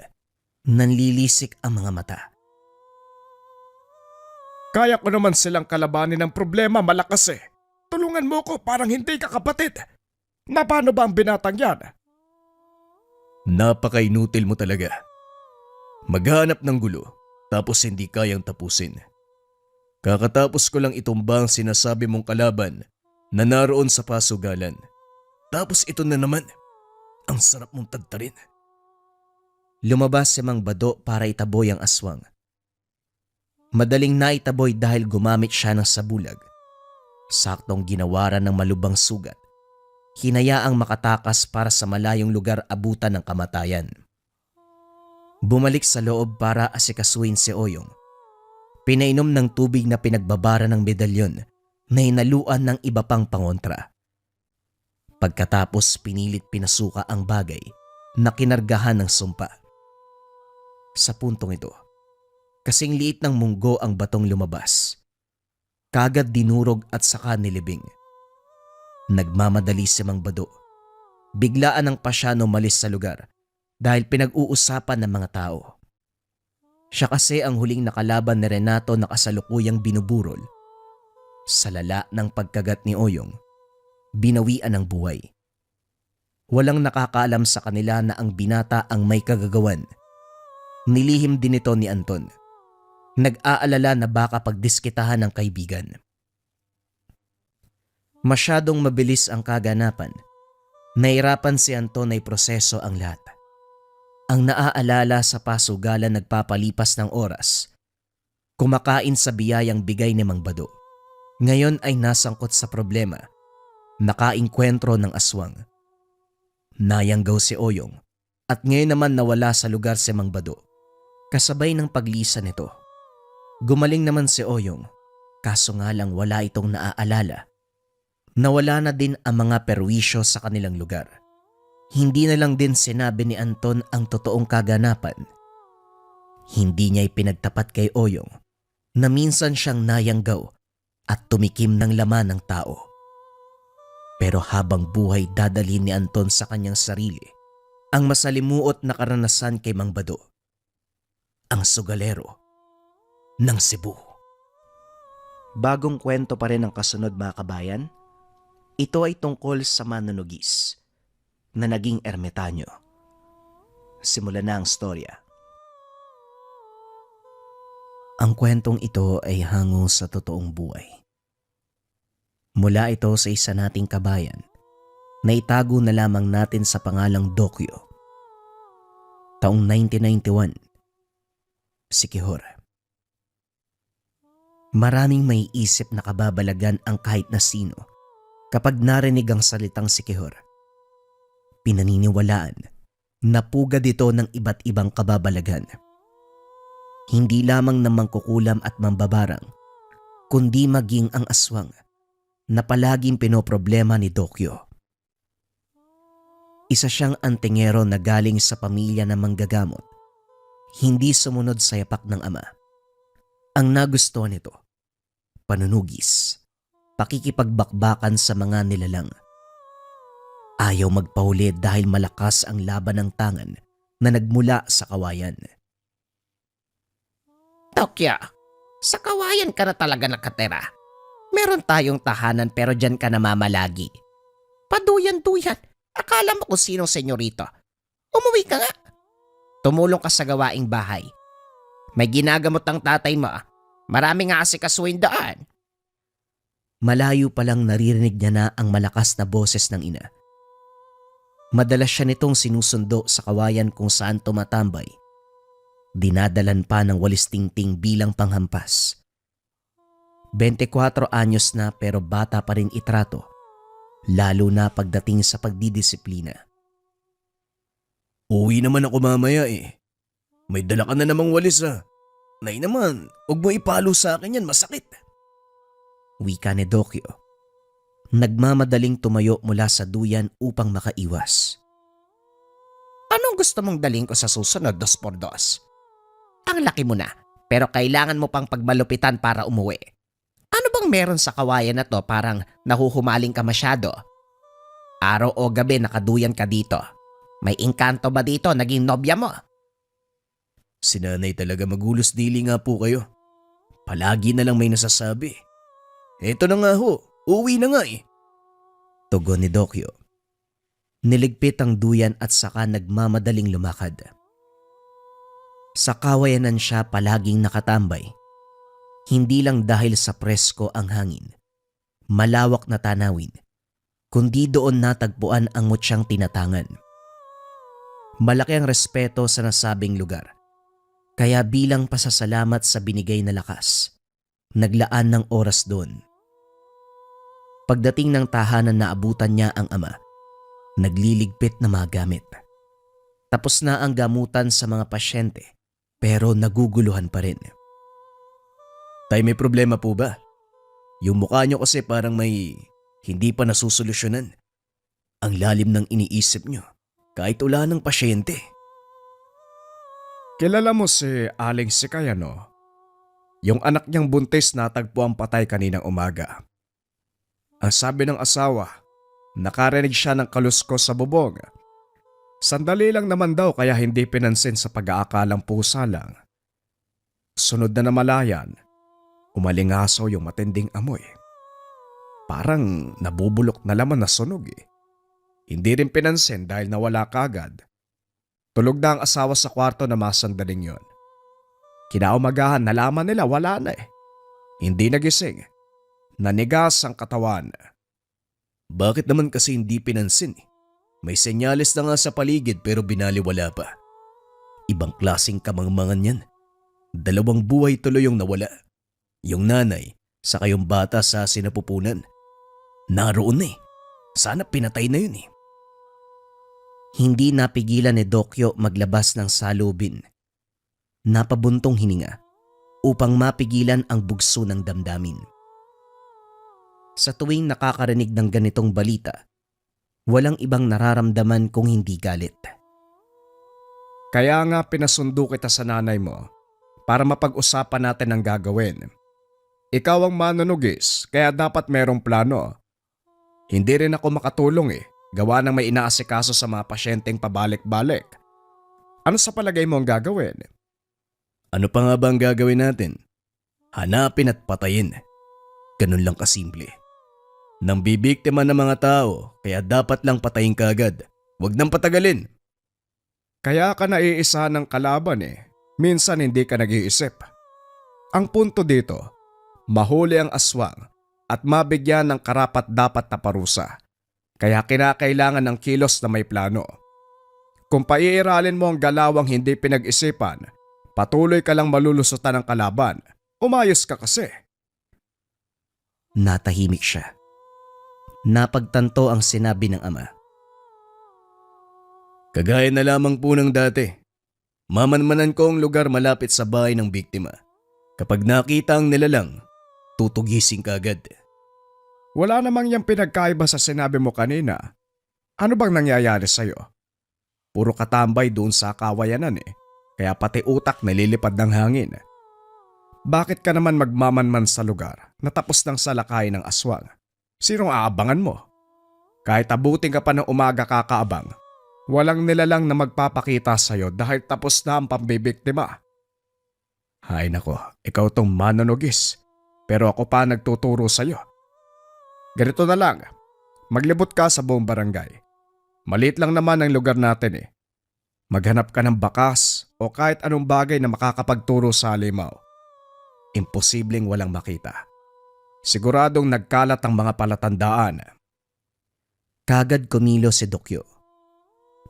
Nanlilisik ang mga mata. Kaya ko naman silang kalabanin ng problema, malakas eh. Tulungan mo ko, parang hindi ka kapatid. Na paano ba ang binatang yan? Napaka-inutil mo talaga. Maghanap ng gulo tapos hindi kayang tapusin. Kakatapos ko lang itumba ang sinasabi mong kalaban na naroon sa pasugalan. Tapos ito na naman. Ang sarap mong tagtarin. Lumabas si Mang Bado para itaboy ang aswang. Madaling naitaboy dahil gumamit siya ng sabulag. Saktong ginawaran ng malubang sugat. Hinayaang makatakas para sa malayong lugar abutan ng kamatayan. Bumalik sa loob para asikasuhin si Oyong. Pinainom ng tubig na pinagbabara ng medalyon na hinaluan ng iba pang pangontra. Pagkatapos pinilit pinasuka ang bagay na kinargahan ng sumpa. Sa puntong ito, kasing liit ng munggo ang batong lumabas. Kagad dinurog at saka nilibing. Nagmamadali si Mang Bado. Biglaan ang pasyano malis sa lugar dahil pinag-uusapan ng mga tao. Siya kasi ang huling nakalaban ni Renato na kasalukuyang binuburol. Sa lala ng pagkagat ni Oyong, binawian ng buhay. Walang nakakaalam sa kanila na ang binata ang may kagagawan. Nilihim din ito ni Anton. Nag-aalala na baka pagdiskitahan ng kaibigan. Masyadong mabilis ang kaganapan. Nahirapan si Anton na iproseso ang lahat. Ang naaalala sa pasugalan nagpapalipas ng oras. Kumakain sa biyayang bigay ni Mang Bado. Ngayon ay nasangkot sa problema. Nakainkwentro ng aswang. Nayanggaw si Oyong at ngayon naman nawala sa lugar si Mang Bado. Kasabay ng paglisan nito. Gumaling naman si Oyong, kaso nga lang wala itong naaalala. Nawala na din ang mga perwisyo sa kanilang lugar. Hindi na lang din sinabi ni Anton ang totoong kaganapan. Hindi niya ipinagtapat kay Oyong na minsan siyang nayanggaw at tumikim ng laman ng tao. Pero habang buhay dadalhin ni Anton sa kanyang sarili ang masalimuot na karanasan kay Mang Bado. Ang sugalero ng Cebu. Bagong kwento pa rin ang kasunod mga kabayan. Ito ay tungkol sa manunugis na naging ermitanyo. Simulan na ang storya. Ang kwentong ito ay hango sa totoong buhay. Mula ito sa isa nating kabayan na itago na lamang natin sa pangalang Dokyo. Taong 1991, Siquijor. Maraming may isip na kababalagan ang kahit na sino kapag narinig ang salitang Siquijor. Pinaniniwalaan na pugad ito ng iba't ibang kababalagan. Hindi lamang ng mangkukulam at mambabarang, kundi maging ang aswang na palaging pinoproblema ni Dokyo. Isa siyang antingero na galing sa pamilya na manggagamot, hindi sumunod sa yapak ng ama. Ang nagustuhan nito, panunugis, pakikipagbakbakan sa mga nilalang. Ayaw magpahuli dahil malakas ang laban ng tangan na nagmula sa kawayan. Tokyo, sa kawayan ka na talaga nakatira. Meron tayong tahanan pero dyan ka namamalagi. Paduyan-duyan, akala mo kung sinong senyorito. Umuwi ka nga. Tumulong ka sa gawaing bahay. May ginagamot ang tatay mo. Marami nga asikasuhin daan. Malayo pa lang naririnig niya na ang malakas na boses ng ina. Madalas siya nitong sinusundo sa kawayan kung saan tumatambay. Dinadalan pa ng walis tingting bilang panghampas. 24 anyos na pero bata pa rin itrato, lalo na pagdating sa pagdidisiplina. Uwi naman ako mamaya eh. May dala ka na namang walis ah. Nay naman, huwag mo ipalo sa akin yan, masakit. Wika ni Dokyo. Nagmamadaling tumayo mula sa duyan upang makaiwas. Anong gusto mong daling ko sa susunod, 2x2? Ang laki mo na, pero kailangan mo pang pagmalupitan para umuwi. Ano bang meron sa kawayan na to parang nahuhumaling ka masyado? Araw o gabi nakaduyan ka dito. May engkanto ba dito naging nobya mo? Si nanay talaga magulos dili nga po kayo. Palagi na lang may nasasabi. Eto na nga ho, uwi na nga eh. Tugon ni Dokyo. Niligpit ang duyan at saka nagmamadaling lumakad. Sa kawayanan siya palaging nakatambay. Hindi lang dahil sa presko ang hangin, malawak na tanawin, kundi doon natagpuan ang mutsyang tinatangan. Malaki ang respeto sa nasabing lugar. Kaya bilang pasasalamat sa binigay na lakas, naglaan ng oras doon. Pagdating ng tahanan na abutan niya ang ama, nagliligpit na mga gamit. Tapos na ang gamutan sa mga pasyente pero naguguluhan pa rin. Tay, may problema po ba? Yung mukha nyo kasi parang may hindi pa nasusolusyonan. Ang lalim ng iniisip nyo, kahit wala ng pasyente. Kilala mo si Aling Sikay, ano? Yung anak niyang buntis natagpo ang patay kaninang umaga. Ang sabi ng asawa, nakarinig siya ng kaluskos sa bubong. Sandali lang naman daw kaya hindi pinansin sa pag-aakalang pusa lang. Sunod na namalayan, umalingaso yung matinding amoy. Parang nabubulok na laman na sunog eh. Hindi rin pinansin dahil nawala kagad. Tulog na ang asawa sa kwarto na masandaling yon. Kinaumagahan nalaman nila wala na eh. Hindi nagising. Nanigas ang katawan. Bakit naman kasi hindi pinansin? May senyales na nga sa paligid pero binaliwala pa. Ibang klaseng kamangmangan yan. 2 buhay tuloy yung nawala. Yung nanay, saka yung bata sa sinapupunan. Naroon eh. Sana pinatay na yun eh. Hindi napigilan ni Dokyo maglabas ng salubin. Napabuntong hininga upang mapigilan ang bugso ng damdamin. Sa tuwing nakakarinig ng ganitong balita, walang ibang nararamdaman kung hindi galit. Kaya nga pinasundo kita sa nanay mo para mapag-usapan natin ang gagawin. Ikaw ang manunugis kaya dapat merong plano. Hindi rin ako makatulong eh. Gawa ng may inaasikaso sa mga pasyenteng pabalik-balik. Ano sa palagay mo ang gagawin? Ano pa nga ba ang gagawin natin? Hanapin at patayin. Ganun lang kasimple. Nang bibiktima ng mga tao, kaya dapat lang patayin kaagad. Huwag nang patagalin. Kaya ka naiisa ng kalaban eh. Minsan hindi ka nag-iisip. Ang punto dito, mahuli ang aswang at mabigyan ng karapat-dapat na parusa. Kaya kinakailangan ng kilos na may plano. Kung paiiralin mo ang galawang hindi pinag-isipan, patuloy ka lang malulusutan ng kalaban. Umayos ka kasi. Natahimik siya. Napagtanto ang sinabi ng ama. Kagaya na lamang po ng dati. Mamanmanan ko ang lugar malapit sa bahay ng biktima. Kapag nakita ang nilalang, tutugisin ka agad. Wala namang yung pinagkaiba sa sinabi mo kanina. Ano bang nangyayari sa'yo? Puro katambay doon sa kawayanan eh. Kaya pati utak nalilipad ng hangin. Bakit ka naman magmamanman sa lugar na tapos ng salakay ng aswang? Sinong aabangan mo? Kahit abutin ka pa ng umaga kakaabang, walang nilalang na magpapakita sa'yo dahil tapos na ang pambibiktima. Hay nako, ikaw tong manunugis. Pero ako pa nagtuturo sa'yo. Ganito na lang, maglibot ka sa buong barangay. Maliit lang naman ang lugar natin eh. Maghanap ka ng bakas o kahit anong bagay na makakapagturo sa halimaw. Imposibleng walang makita. Siguradong nagkalat ang mga palatandaan. Kagad kumilo si Dokyo.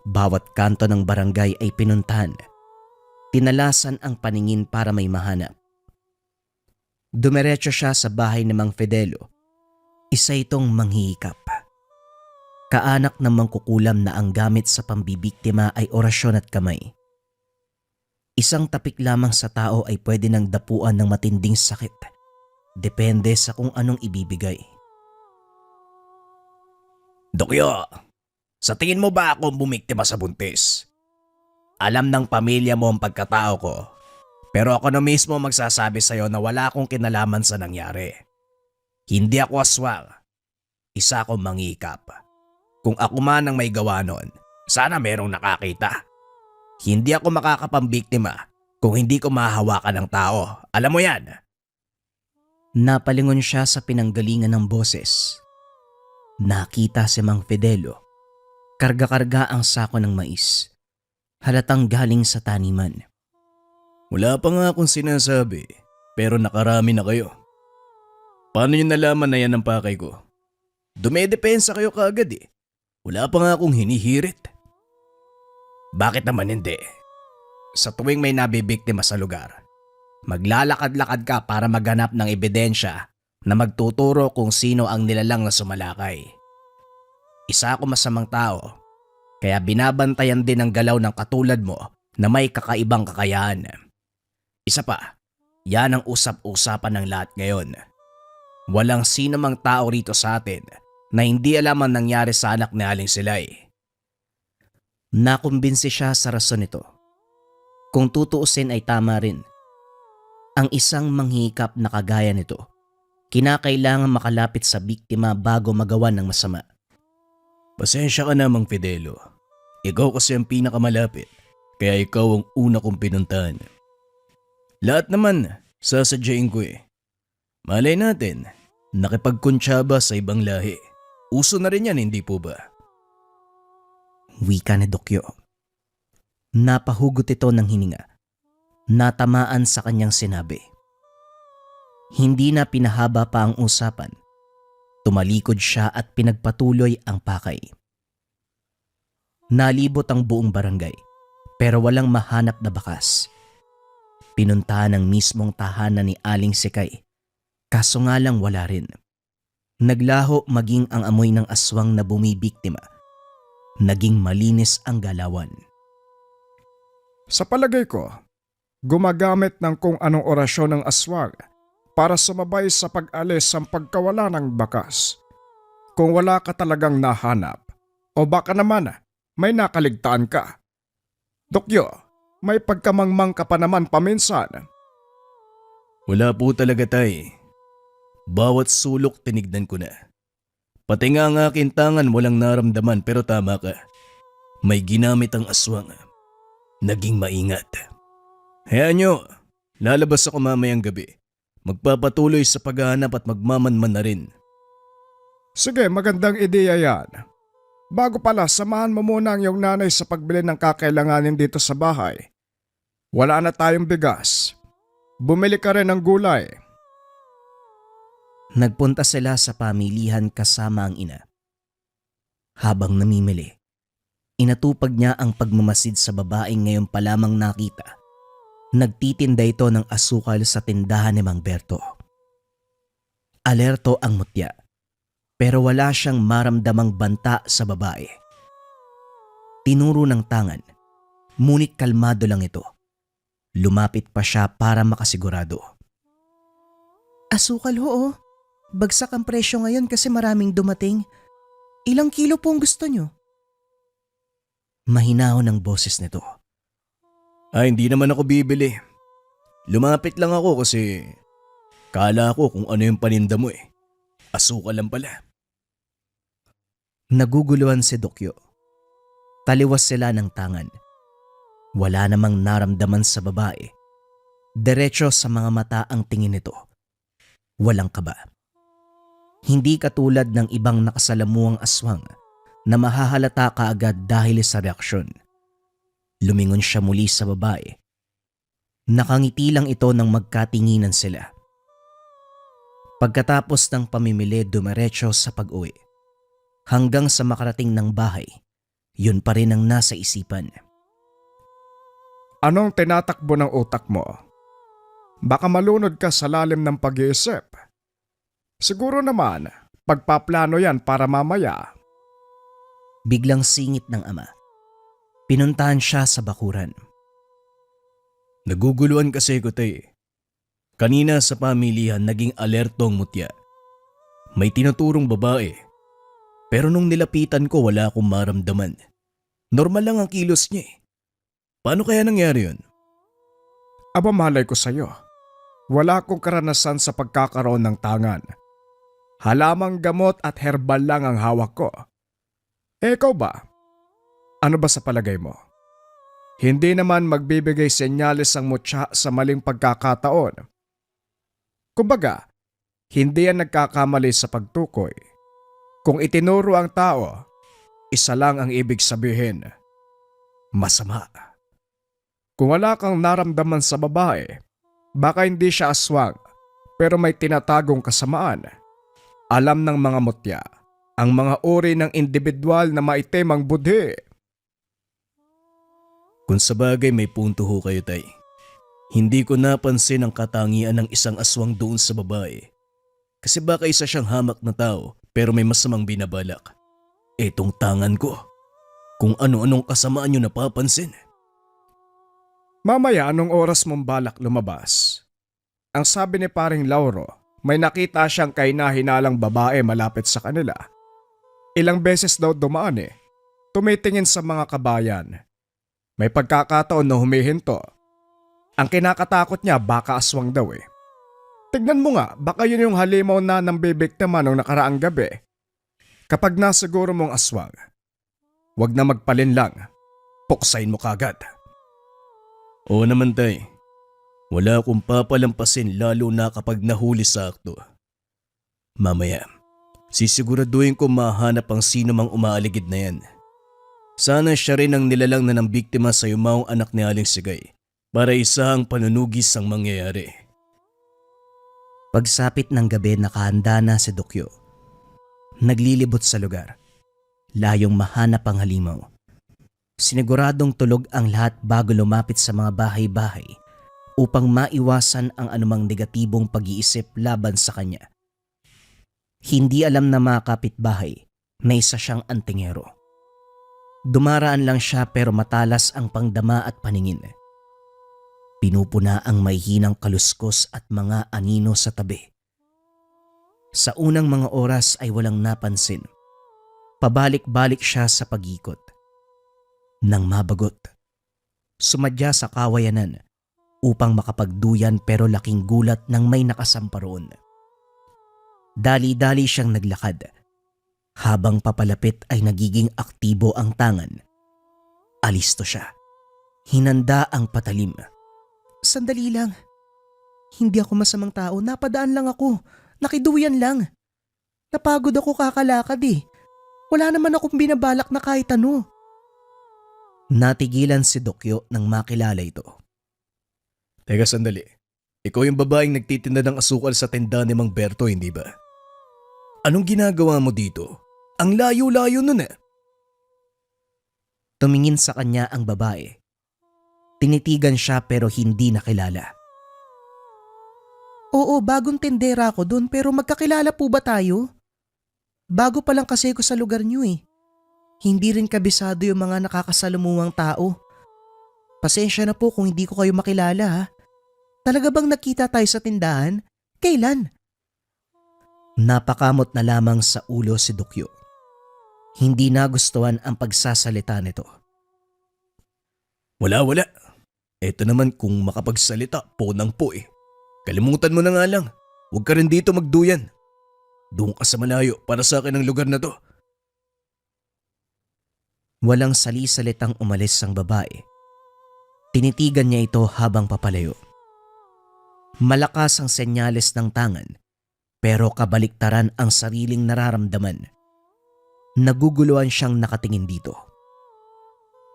Bawat kanto ng barangay ay pinuntahan. Tinalasan ang paningin para may mahanap. Dumiretso siya sa bahay ni Mang Fidelo. Isa itong manghihikap. Kaanak ng mangkukulam na ang gamit sa pambibiktima ay orasyon at kamay. Isang tapik lamang sa tao ay pwede nang dapuan ng matinding sakit. Depende sa kung anong ibibigay. Dokyo, sa tingin mo ba ako bumiktima sa buntis? Alam ng pamilya mo ang pagkatao ko, pero ako na mismo magsasabi sa'yo na wala akong kinalaman sa nangyari. Hindi ako aswang. Isa akong mangikap. Kung ako man ang may gawa nun, sana merong nakakita. Hindi ako makakapambiktima kung hindi ko mahahawakan ng tao. Alam mo yan? Napalingon siya sa pinanggalingan ng boses. Nakita si Mang Fidelo. Karga-karga ang sako ng mais. Halatang galing sa taniman. Wala pa nga akong sinasabi, pero nakarami na kayo. Paano nyo nalaman na yan ang pakay ko? Dumedepensa kayo kaagad eh. Wala pa nga akong hinihirit. Bakit naman hindi? Sa tuwing may nabibiktima sa lugar, maglalakad-lakad ka para maghanap ng ebidensya na magtuturo kung sino ang nilalang na sumalakay. Isa ako masamang tao, kaya binabantayan din ang galaw ng katulad mo na may kakaibang kakayahan. Isa pa, yan ang usap-usapan ng lahat ngayon. Walang sino mang tao rito sa atin na hindi alam ang nangyari sa anak ni Aling Silay. Nakumbinsi siya sa rason nito. Kung tutuusin ay tama rin. Ang isang manghikap na kagaya nito, kinakailangan makalapit sa biktima bago magawa ng masama. Pasensya ka na, Mang Fidelo. Ikaw kasi ang pinakamalapit, kaya ikaw ang una kong pinuntahan. Lahat naman, sasadyain ko eh. Malay natin, nakipagkuntsaba sa ibang lahi. Uso na rin yan, hindi po ba? Wika ni Dokyo. Napahugot ito ng hininga. Natamaan sa kanyang sinabi. Hindi na pinahaba pa ang usapan. Tumalikod siya at pinagpatuloy ang pakay. Nalibot ang buong barangay pero walang mahanap na bakas. Pinuntahan ang mismong tahanan ni Aling Sikay, kaso nga lang wala rin. Naglaho maging ang amoy ng aswang na bumibiktima. Naging malinis ang galawan. Sa palagay ko, gumagamit ng kung anong orasyon ng aswang para sumabay sa pag-alis ang pagkawala ng bakas. Kung wala ka talagang nahanap, o baka naman may nakaligtaan ka. Dokyo, may pagkamangmang ka pa naman paminsan. Wala po talaga, tay. Bawat sulok tinignan ko na. Pati nga ang aking tangan walang naramdaman, pero tama ka. May ginamit ang aswang. Naging maingat. Hayaan nyo, lalabas ako mamayang gabi. Magpapatuloy sa paghahanap at magmamanman na rin. Sige, magandang ideya yan. Bago pala, samahan mo muna ang iyong nanay sa pagbili ng kakailanganin dito sa bahay. Wala na tayong bigas. Bumili ka rin ng gulay. Nagpunta sila sa pamilihan kasama ang ina. Habang namimili, inatupag niya ang pagmamasid sa babaeng ngayon pa lamang nakita. Nagtitinda ito ng asukal sa tindahan ni Mang Berto. Alerto ang mutya, pero wala siyang maramdamang banta sa babae. Tinuro ng tangan, ngunit kalmado lang ito. Lumapit pa siya para makasigurado. Asukal ho. Bagsak ang presyo ngayon kasi maraming dumating. Ilang kilo po ang gusto nyo? Mahinahon ang boses nito. Hindi naman ako bibili. Lumapit lang ako kasi kala ko kung ano yung paninda mo eh. Asukal lang pala. Naguguluhan si Dokyo. Taliwas sila ng tangan. Wala namang naramdaman sa babae. Diretso sa mga mata ang tingin nito. Walang kaba. Hindi katulad ng ibang nakasalamuang aswang na mahahalata kaagad dahil sa reaksyon. Lumingon siya muli sa babae. Nakangiti lang ito nang magkatinginan sila. Pagkatapos ng pamimili, dumiretso sa pag-uwi. Hanggang sa makarating ng bahay, yun pa rin ang nasa isipan. Anong tinatakbo ng utak mo? Baka malunod ka sa lalim ng pag-iisip. Siguro naman, pagpaplano yan para mamaya. Biglang singit ng ama. Pinuntahan siya sa bakuran. Naguguluhan kasi ko, tay. Kanina sa pamilihan naging alertong mutya. May tinuturong babae. Pero nung nilapitan ko wala akong maramdaman. Normal lang ang kilos niya eh. Paano kaya nangyari yun? Aba, malay ko sa'yo. Wala akong karanasan sa pagkakaroon ng tangan. Halamang gamot at herbal lang ang hawak ko. Ikaw ba? Ano ba sa palagay mo? Hindi naman magbibigay senyales ang mutya sa maling pagkakataon. Kumbaga, hindi yan nagkakamali sa pagtukoy. Kung itinuro ang tao, isa lang ang ibig sabihin. Masama. Kung wala kang naramdaman sa babae, baka hindi siya aswang pero may tinatagong kasamaan. Alam ng mga mutya ang mga uri ng individual na maitim ang budhi. Kung sabagay may punto ho kayo, tay. Hindi ko napansin ang katangian ng isang aswang doon sa babae. Kasi baka isa siyang hamak na tao pero may masamang binabalak. Etong tangan ko. Kung ano-anong kasamaan nyo napapansin. Mamaya anong oras mong balak lumabas? Ang sabi ni paring Lauro, may nakita siyang kahinahinalang babae malapit sa kanila. Ilang beses daw dumaan eh. Tumitingin sa mga kabayan. May pagkakataon na humihinto. Ang kinakatakot niya baka aswang daw eh. Tignan mo nga, baka yun yung halimaw na ng bibiktima nung nakaraang gabi. Kapag nasiguro mong aswang, wag na magpalin lang. Puksain mo kagad. Oo naman, tay. Wala akong papalampasin lalo na kapag nahuli sa akto. Mamaya, sisiguraduhin ko mahanap ang sino mang umaaligid na yan. Sana siya rin ang nilalang na ng biktima sa yumaong anak ni Aling Sigay. para isang panunugis ang mangyayari. Pagsapit ng gabi nakahanda na si Dokyo. Naglilibot sa lugar. Layong mahanap ang halimaw. Siniguradong tulog ang lahat bago lumapit sa mga bahay-bahay upang maiwasan ang anumang negatibong pag-iisip laban sa kanya. Hindi alam na mga kapitbahay na isa siyang antingero. Dumaraan lang siya pero matalas ang pangdama at paningin. Pinupuna ang may hinang kaluskos at mga anino sa tabi. Sa unang mga oras ay walang napansin. Pabalik-balik siya sa pag-ikot. Nang mabagot, sumadya sa kawayanan upang makapagduyan pero laking gulat nang may nakasampa roon. Dali-dali siyang naglakad. Habang papalapit ay nagiging aktibo ang tangan. Alisto siya. Hinanda ang patalim. Sandali lang. Hindi ako masamang tao. Napadaan lang ako. Nakiduyan lang. Napagod ako kakalakad eh. Wala naman akong binabalak na kahit ano. Natigilan si Dokyo nang makilala ito. Teka sandali. Ikaw yung babaeng nagtitinda ng asukal sa tindahan ni Mang Berto, hindi ba? Anong ginagawa mo dito? Ang layo-layo nun eh. Tumingin sa kanya ang babae. Tinitigan siya pero hindi nakilala. Oo, bagong tendera ako doon pero magkakilala po ba tayo? Bago pa lang kasi ako sa lugar niyo eh. Hindi rin kabisado yung mga nakakasalumuwang tao. Pasensya na po kung hindi ko kayo makilala ha. Talaga bang nakita tayo sa tindahan? Kailan? Napakamot na lamang sa ulo si Dokyo. Hindi nagustuhan ang pagsasalita nito. Wala. Eto naman kung makapagsalita, po nang po eh. Kalimutan mo na nga lang. Huwag ka rin dito magduyan. Doon ka sa malayo para sa akin ang lugar na to. Walang sali-salitang umalis ang babae. Tinitigan niya ito habang papalayo. Malakas ang senyales ng tangan pero kabaliktaran ang sariling nararamdaman. Naguguluhan siyang nakatingin dito.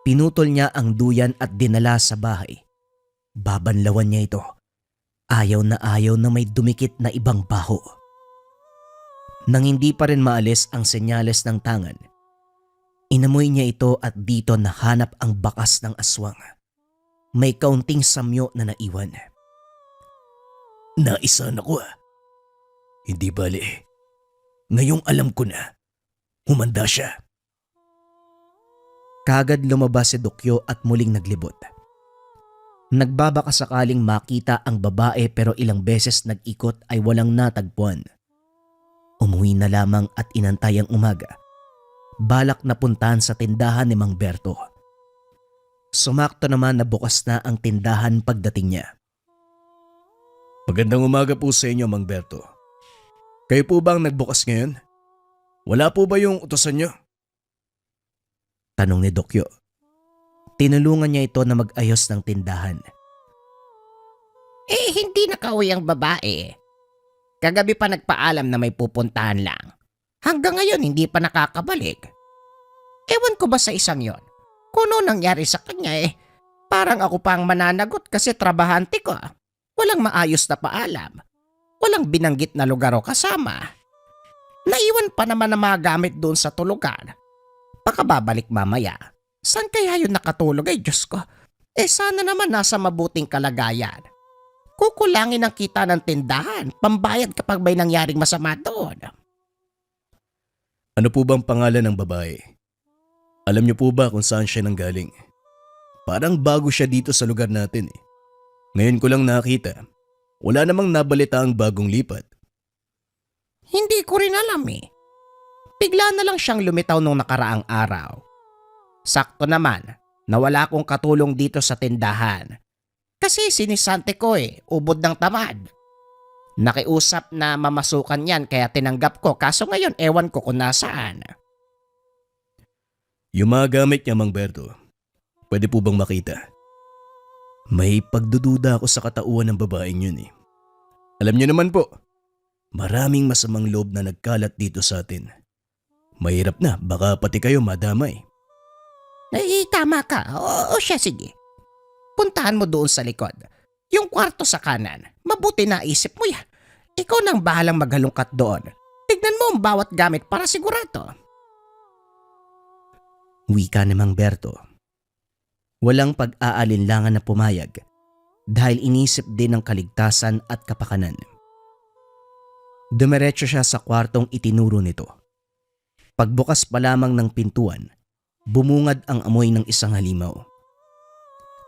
Pinutol niya ang duyan at dinala sa bahay. Babanlawan niya ito. Ayaw na may dumikit na ibang baho. Nang hindi pa rin maalis ang senyales ng tangan, inamoy niya ito at dito nahanap ang bakas ng aswang. May kaunting samyo na naiwan. Naisan ako ah. Hindi bali. Ngayong alam ko na. Humanda siya. Kagad lumabas si Dokyo at muling naglibot. Nagbabaka sakaling makita ang babae pero ilang beses nag-ikot ay walang natagpuan. Umuwi na lamang at inantay ang umaga. Balak na puntahan sa tindahan ni Mang Berto. Sumakto naman na bukas na ang tindahan pagdating niya. Magandang umaga po sa inyo, Mang Berto. Kayo po ba ang nagbukas ngayon? Wala po ba yung utosan niyo? Tanong ni Dokyo. Tinulungan niya ito na mag-ayos ng tindahan. Hindi nakauwi ang babae. Kagabi pa nagpaalam na may pupuntahan lang. Hanggang ngayon hindi pa nakakabalik. Ewan ko ba sa isang yon? Kung ano nangyari sa kanya parang ako pa ang mananagot kasi trabahante ko. Walang maayos na paalam. Walang binanggit na lugar o kasama. Naiwan pa naman ang mga gamit doon sa tulugan. Baka babalik mamaya. Saan kaya yun nakatulog Diyos ko? Sana naman nasa mabuting kalagayan. Kukulangin ang kita ng tindahan, pambayad kapag may nangyaring masama doon. Ano po bang pangalan ng babae? Alam niyo po ba kung saan siya nanggaling? Parang bago siya dito sa lugar natin eh. Ngayon ko lang nakita. Wala namang nabalita ang bagong lipat. Hindi ko rin alam Bigla na lang siyang lumitaw nung nakaraang araw. Sakto naman na wala akong katulong dito sa tindahan. Kasi sinisante ko ubod ng tamad. Nakiusap na mamasukan yan kaya tinanggap ko kaso ngayon ewan ko kung nasaan. Yung mga gamit niya, Mang Berto, pwede po bang makita? May pagdududa ako sa katauhan ng babaeng yun eh. Alam niyo naman po, maraming masamang loob na nagkalat dito sa atin. Mahirap na, baka pati kayo madamay. Tama ka. O siya sige. Puntahan mo doon sa likod. Yung kwarto sa kanan. Mabuti na isip mo yan. Ikaw nang bahalang maghalungkat doon. Tignan mo ang bawat gamit para sigurado. Wika ni Mang Berto. Walang pag-aalinlangan na pumayag dahil inisip din ng kaligtasan at kapakanan. Dumiretso siya sa kwartong itinuro nito. Pagbukas pa lamang ng pintuan, bumungad ang amoy ng isang halimaw.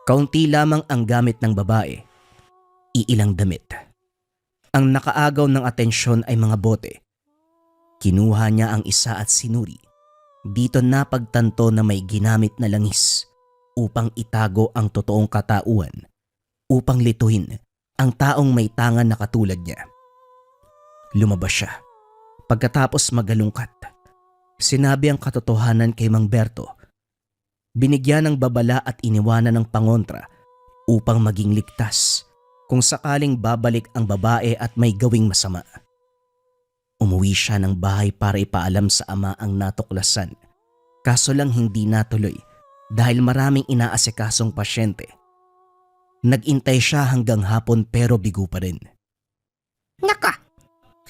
Kaunti lamang ang gamit ng babae, iilang damit. Ang nakaagaw ng atensyon ay mga bote. Kinuha niya ang isa at sinuri. Dito napagtanto na may ginamit na langis upang itago ang totoong katauhan, upang lituhin ang taong may tangan na katulad niya. Lumabas siya. Pagkatapos magalungkat, sinabi ang katotohanan kay Mang Berto. Binigyan ng babala at iniwanan ng pangontra upang maging ligtas kung sakaling babalik ang babae at may gawing masama. Umuwi siya ng bahay para ipaalam sa ama ang natuklasan. Kaso lang hindi natuloy dahil maraming inaasikasong pasyente. Nagintay siya hanggang hapon pero bigo pa rin. Naka,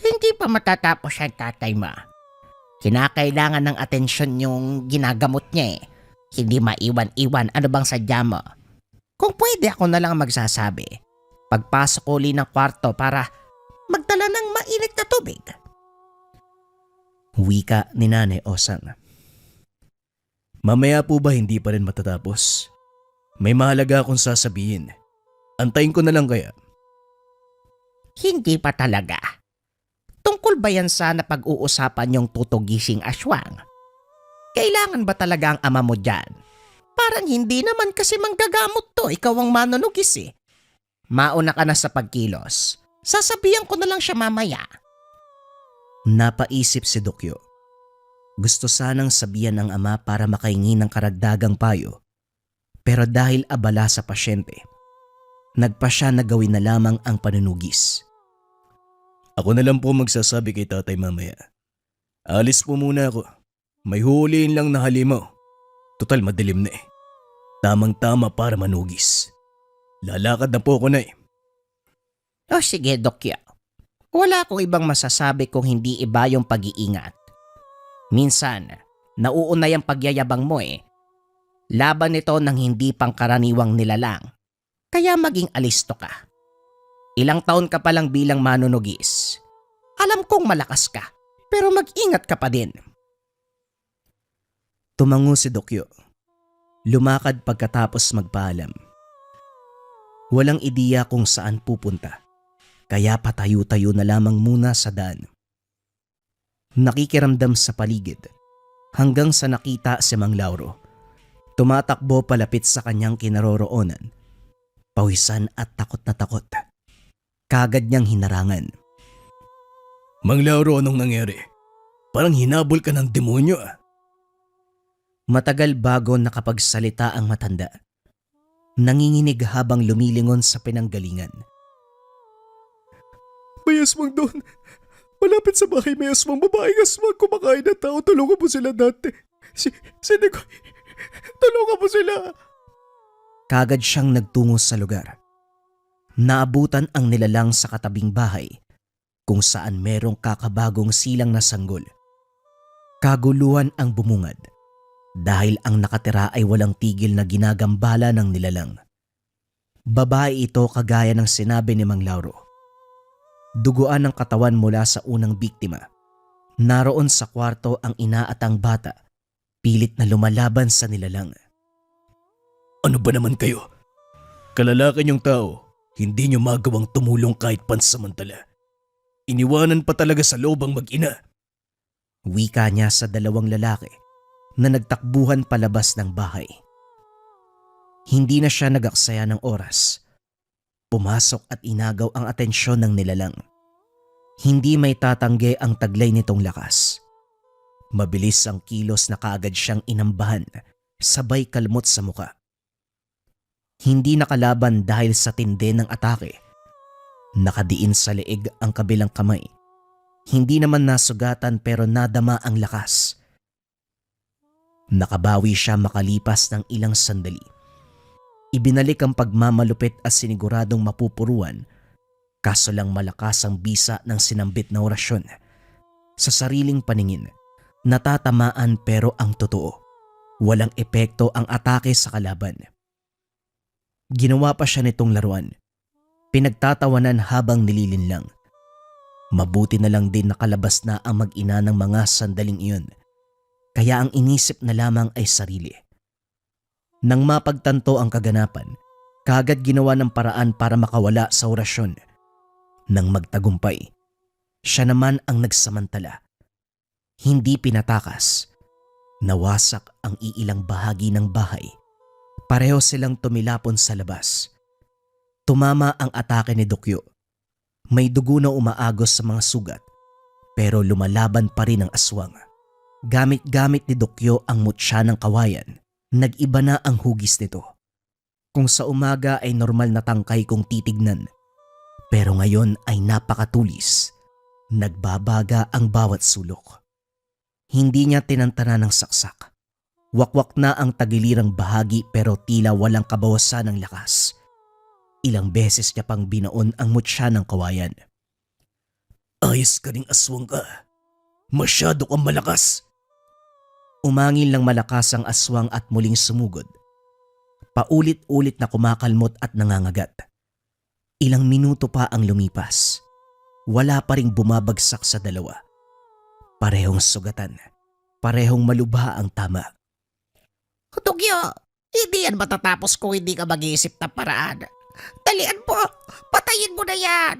hindi pa matatapos yan, tatay ma. Kinakailangan ng atensyon yung ginagamot niya eh. Hindi maiwan-iwan, ano bang sadya mo? Kung pwede ako na lang magsasabi, pagpasok uli ng kwarto para magdala ng mainit na tubig. Wika ni Nanay Osang. Mamaya po ba hindi pa rin matatapos? May mahalaga akong sasabihin. Antayin ko na lang kaya. Hindi pa talaga. Tungkol ba yan sa napag-uusapan yung tutugising aswang? Kailangan ba talaga ang ama mo dyan? Parang hindi naman kasi manggagamot to. Ikaw ang manunugis eh. Mauna ka na sa pagkilos. Sasabihan ko na lang siya mamaya. Napaisip si Dokyo. Gusto sanang sabihan ng ama para makahingi ng karagdagang payo. Pero dahil abala sa pasyente, nagpa siya na gawin na lamang ang panunugis. Ako na lang po magsasabi kay tatay mamaya. Alis po muna ako. May huliin lang na halimaw. Total madilim na eh. Tamang-tama para manugis. Lalakad na po ako na eh. O sige, Dokyo. Wala akong ibang masasabi kung hindi iba yung pag-iingat. Minsan, nauunay ang pagyayabang mo eh. Laban nito ng hindi pangkaraniwang nilalang. Kaya maging alisto ka. Ilang taon ka pa lang bilang manunugis. Alam kong malakas ka, pero mag-ingat ka pa din. Tumango si Dokyo. Lumakad pagkatapos magpaalam. Walang ideya kung saan pupunta, kaya patayo-tayo na lamang muna sa daan. Nakikiramdam sa paligid hanggang sa nakita si Mang Lauro. Tumatakbo palapit sa kanyang kinaroroonan. Pawisan at takot na takot. Kagad niyang hinarangan. Mang Lauro, anong nangyari? Parang hinabol ka ng demonyo ah. Matagal bago nakapagsalita ang matanda. Nanginginig habang lumilingon sa pinanggalingan. May aswang doon. Malapit sa bahay may aswang babaeng aswang kumakain na tao. Tulungan mo sila dati. Hindi ko. Tulungan mo sila. Kagad siyang nagtungo sa lugar. Naabutan ang nilalang sa katabing bahay kung saan merong kakabagong silang na sanggol. Kaguluhan ang bumungad dahil ang nakatira ay walang tigil na ginagambala ng nilalang. Babae ito kagaya ng sinabi ni Mang Lauro. Duguan ang katawan mula sa unang biktima. Naroon sa kwarto ang ina at ang bata, pilit na lumalaban sa nilalang. Ano ba naman kayo? Kalalakan yung tao, hindi nyo magawang tumulong kahit pansamantala. Iniwanan pa talaga sa loob ang mag-ina. Wika niya sa dalawang lalaki na nagtakbuhan palabas ng bahay. Hindi na siya nagaksaya ng oras. Pumasok at inagaw ang atensyon ng nilalang. Hindi may tatanggi ang taglay nitong lakas. Mabilis ang kilos na kaagad siyang inambahan, sabay kalmot sa muka. Hindi nakalaban dahil sa tindi ng atake. Nakadiin sa leeg ang kabilang kamay. Hindi naman nasugatan pero nadama ang lakas. Nakabawi siya makalipas ng ilang sandali. Ibinalik ang pagmamalupit at siniguradong mapupuruan, kaso lang malakas ang bisa ng sinambit na orasyon. Sa sariling paningin, natatamaan pero ang totoo, walang epekto ang atake sa kalaban. Ginawa pa siya nitong laruan, pinagtatawanan habang nililinlang. Mabuti na lang din nakalabas na ang mag-ina ng mga sandaling iyon, kaya ang inisip na lamang ay sarili. Nang mapagtanto ang kaganapan, kaagad ginawa ng paraan para makawala sa orasyon. Nang magtagumpay, siya naman ang nagsamantala. Hindi pinatakas. Nawasak ang iilang bahagi ng bahay. Pareho silang tumilapon sa labas. Tumama ang atake ni Dokyo. May dugo na umaagos sa mga sugat, pero lumalaban pa rin ang aswang. Gamit-gamit ni Dokyo ang mutya ng kawayan. Nag-iba na ang hugis nito. Kung sa umaga ay normal na tangkay kong titignan, pero ngayon ay napakatulis. Nagbabaga ang bawat sulok. Hindi niya tinantana ng saksak. Wakwak na ang tagilirang bahagi pero tila walang kabawasan ng lakas. Ilang beses niya pang binaon ang mutya ng kawayan. Ayos ka ring aswang ka. Masyado kang malakas. Umangil ng malakas ang aswang at muling sumugod. Paulit-ulit na kumakalmot at nangangagat. Ilang minuto pa ang lumipas. Wala pa ring bumabagsak sa dalawa. Parehong sugatan. Parehong malubha ang tama. Dokyo, hindi yan matatapos kung hindi ka mag-iisip ng paraan. Dalian mo! Patayin mo na yan!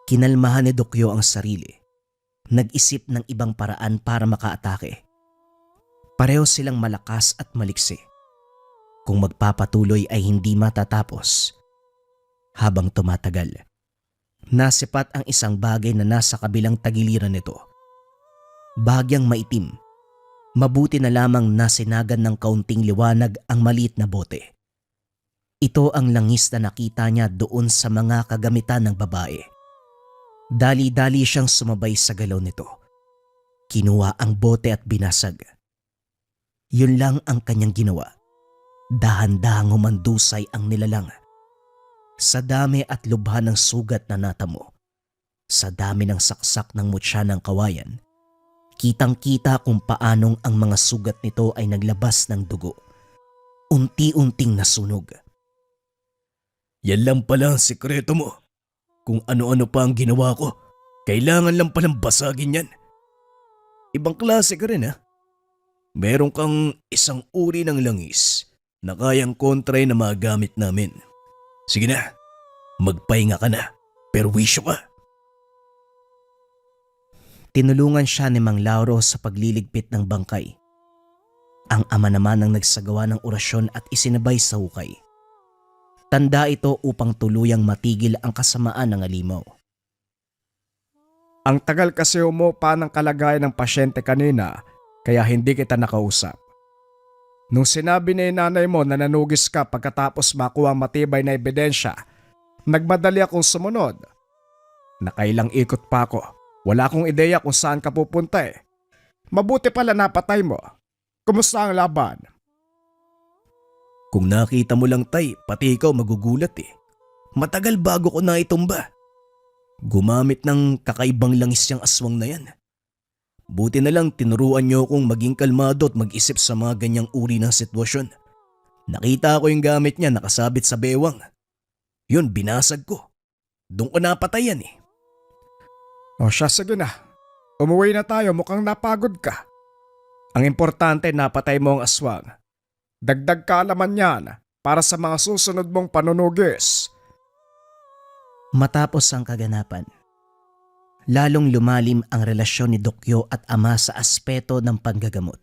Kinalmahan ni Dokyo ang sarili. Nag-isip ng ibang paraan para makaatake. Pareho silang malakas at maliksi. Kung magpapatuloy ay hindi matatapos. Habang tumatagal, nasipat ang isang bagay na nasa kabilang tagiliran nito. Bahagyang maitim. Mabuti na lamang nasinagan ng kaunting liwanag ang maliit na bote. Ito ang langis na nakita niya doon sa mga kagamitan ng babae. Dali-dali siyang sumabay sa galaw nito. Kinuha ang bote at binasag. Yun lang ang kanyang ginawa. Dahan-dahang humandusay ang nilalang. Sa dami at lubha ng sugat na natamo, sa dami ng saksak ng mutya ng kawayan, kitang-kita kung paanong ang mga sugat nito ay naglabas ng dugo. Unti-unting nasunog. Yan lang pala ang sikreto mo. Kung ano-ano pa ang ginawa ko, kailangan lang palang basagin yan. Ibang klase ka rin ha. Meron kang isang uri ng langis na kayang kontray na magamit namin. Sige na, magpahinga ka na, perwisyo ka. Tinulungan siya ni Mang Lauro sa pagliligpit ng bangkay. Ang ama naman ang nagsagawa ng orasyon at isinabay sa hukay. Tanda ito upang tuluyang matigil ang kasamaan ng alimaw. Ang tagal kasi umupa ng kalagayan ng pasyente kanina, kaya hindi kita nakausap. Nung sinabi ni nanay mo na nanugis ka pagkatapos makuha ang matibay na ebidensya, nagmadali akong sumunod. Nakailang ikot pa ako. Wala akong ideya kung saan ka pupunta eh. Mabuti pala napatay mo. Kumusta ang laban? Kung nakita mo lang tay, pati ikaw magugulat eh. Matagal bago ko na itumba. Gumamit ng kakaibang langis yung aswang na yan. Buti na lang tinuruan niyo akong maging kalmado at mag-isip sa mga ganyang uri ng sitwasyon. Nakita ko yung gamit niya nakasabit sa bewang. Yun, binasag ko. Doon ko napatay yan eh. O siya, sige na. Umuwi na tayo, mukhang napagod ka. Ang importante, napatay mo ang aswang. Dagdag kaalaman yan para sa mga susunod mong panunugis. Matapos ang kaganapan, lalong lumalim ang relasyon ni Dokyo at ama sa aspeto ng panggagamot.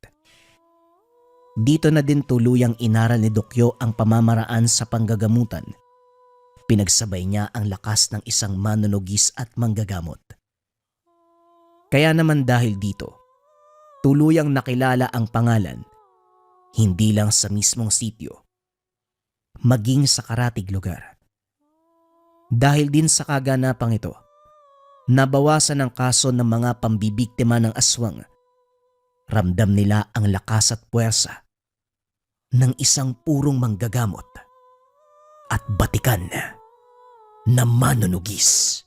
Dito na din tuluyang inaral ni Dokyo ang pamamaraan sa panggagamutan. Pinagsabay niya ang lakas ng isang manunugis at manggagamot. Kaya naman dahil dito, tuluyang nakilala ang pangalan, hindi lang sa mismong sitio, maging sa karatig lugar. Dahil din sa kaganapang ito, nabawasan ang kaso ng mga pambibiktima ng aswang. Ramdam nila ang lakas at puwersa. ng isang purong manggagamot at batikan na manunugis.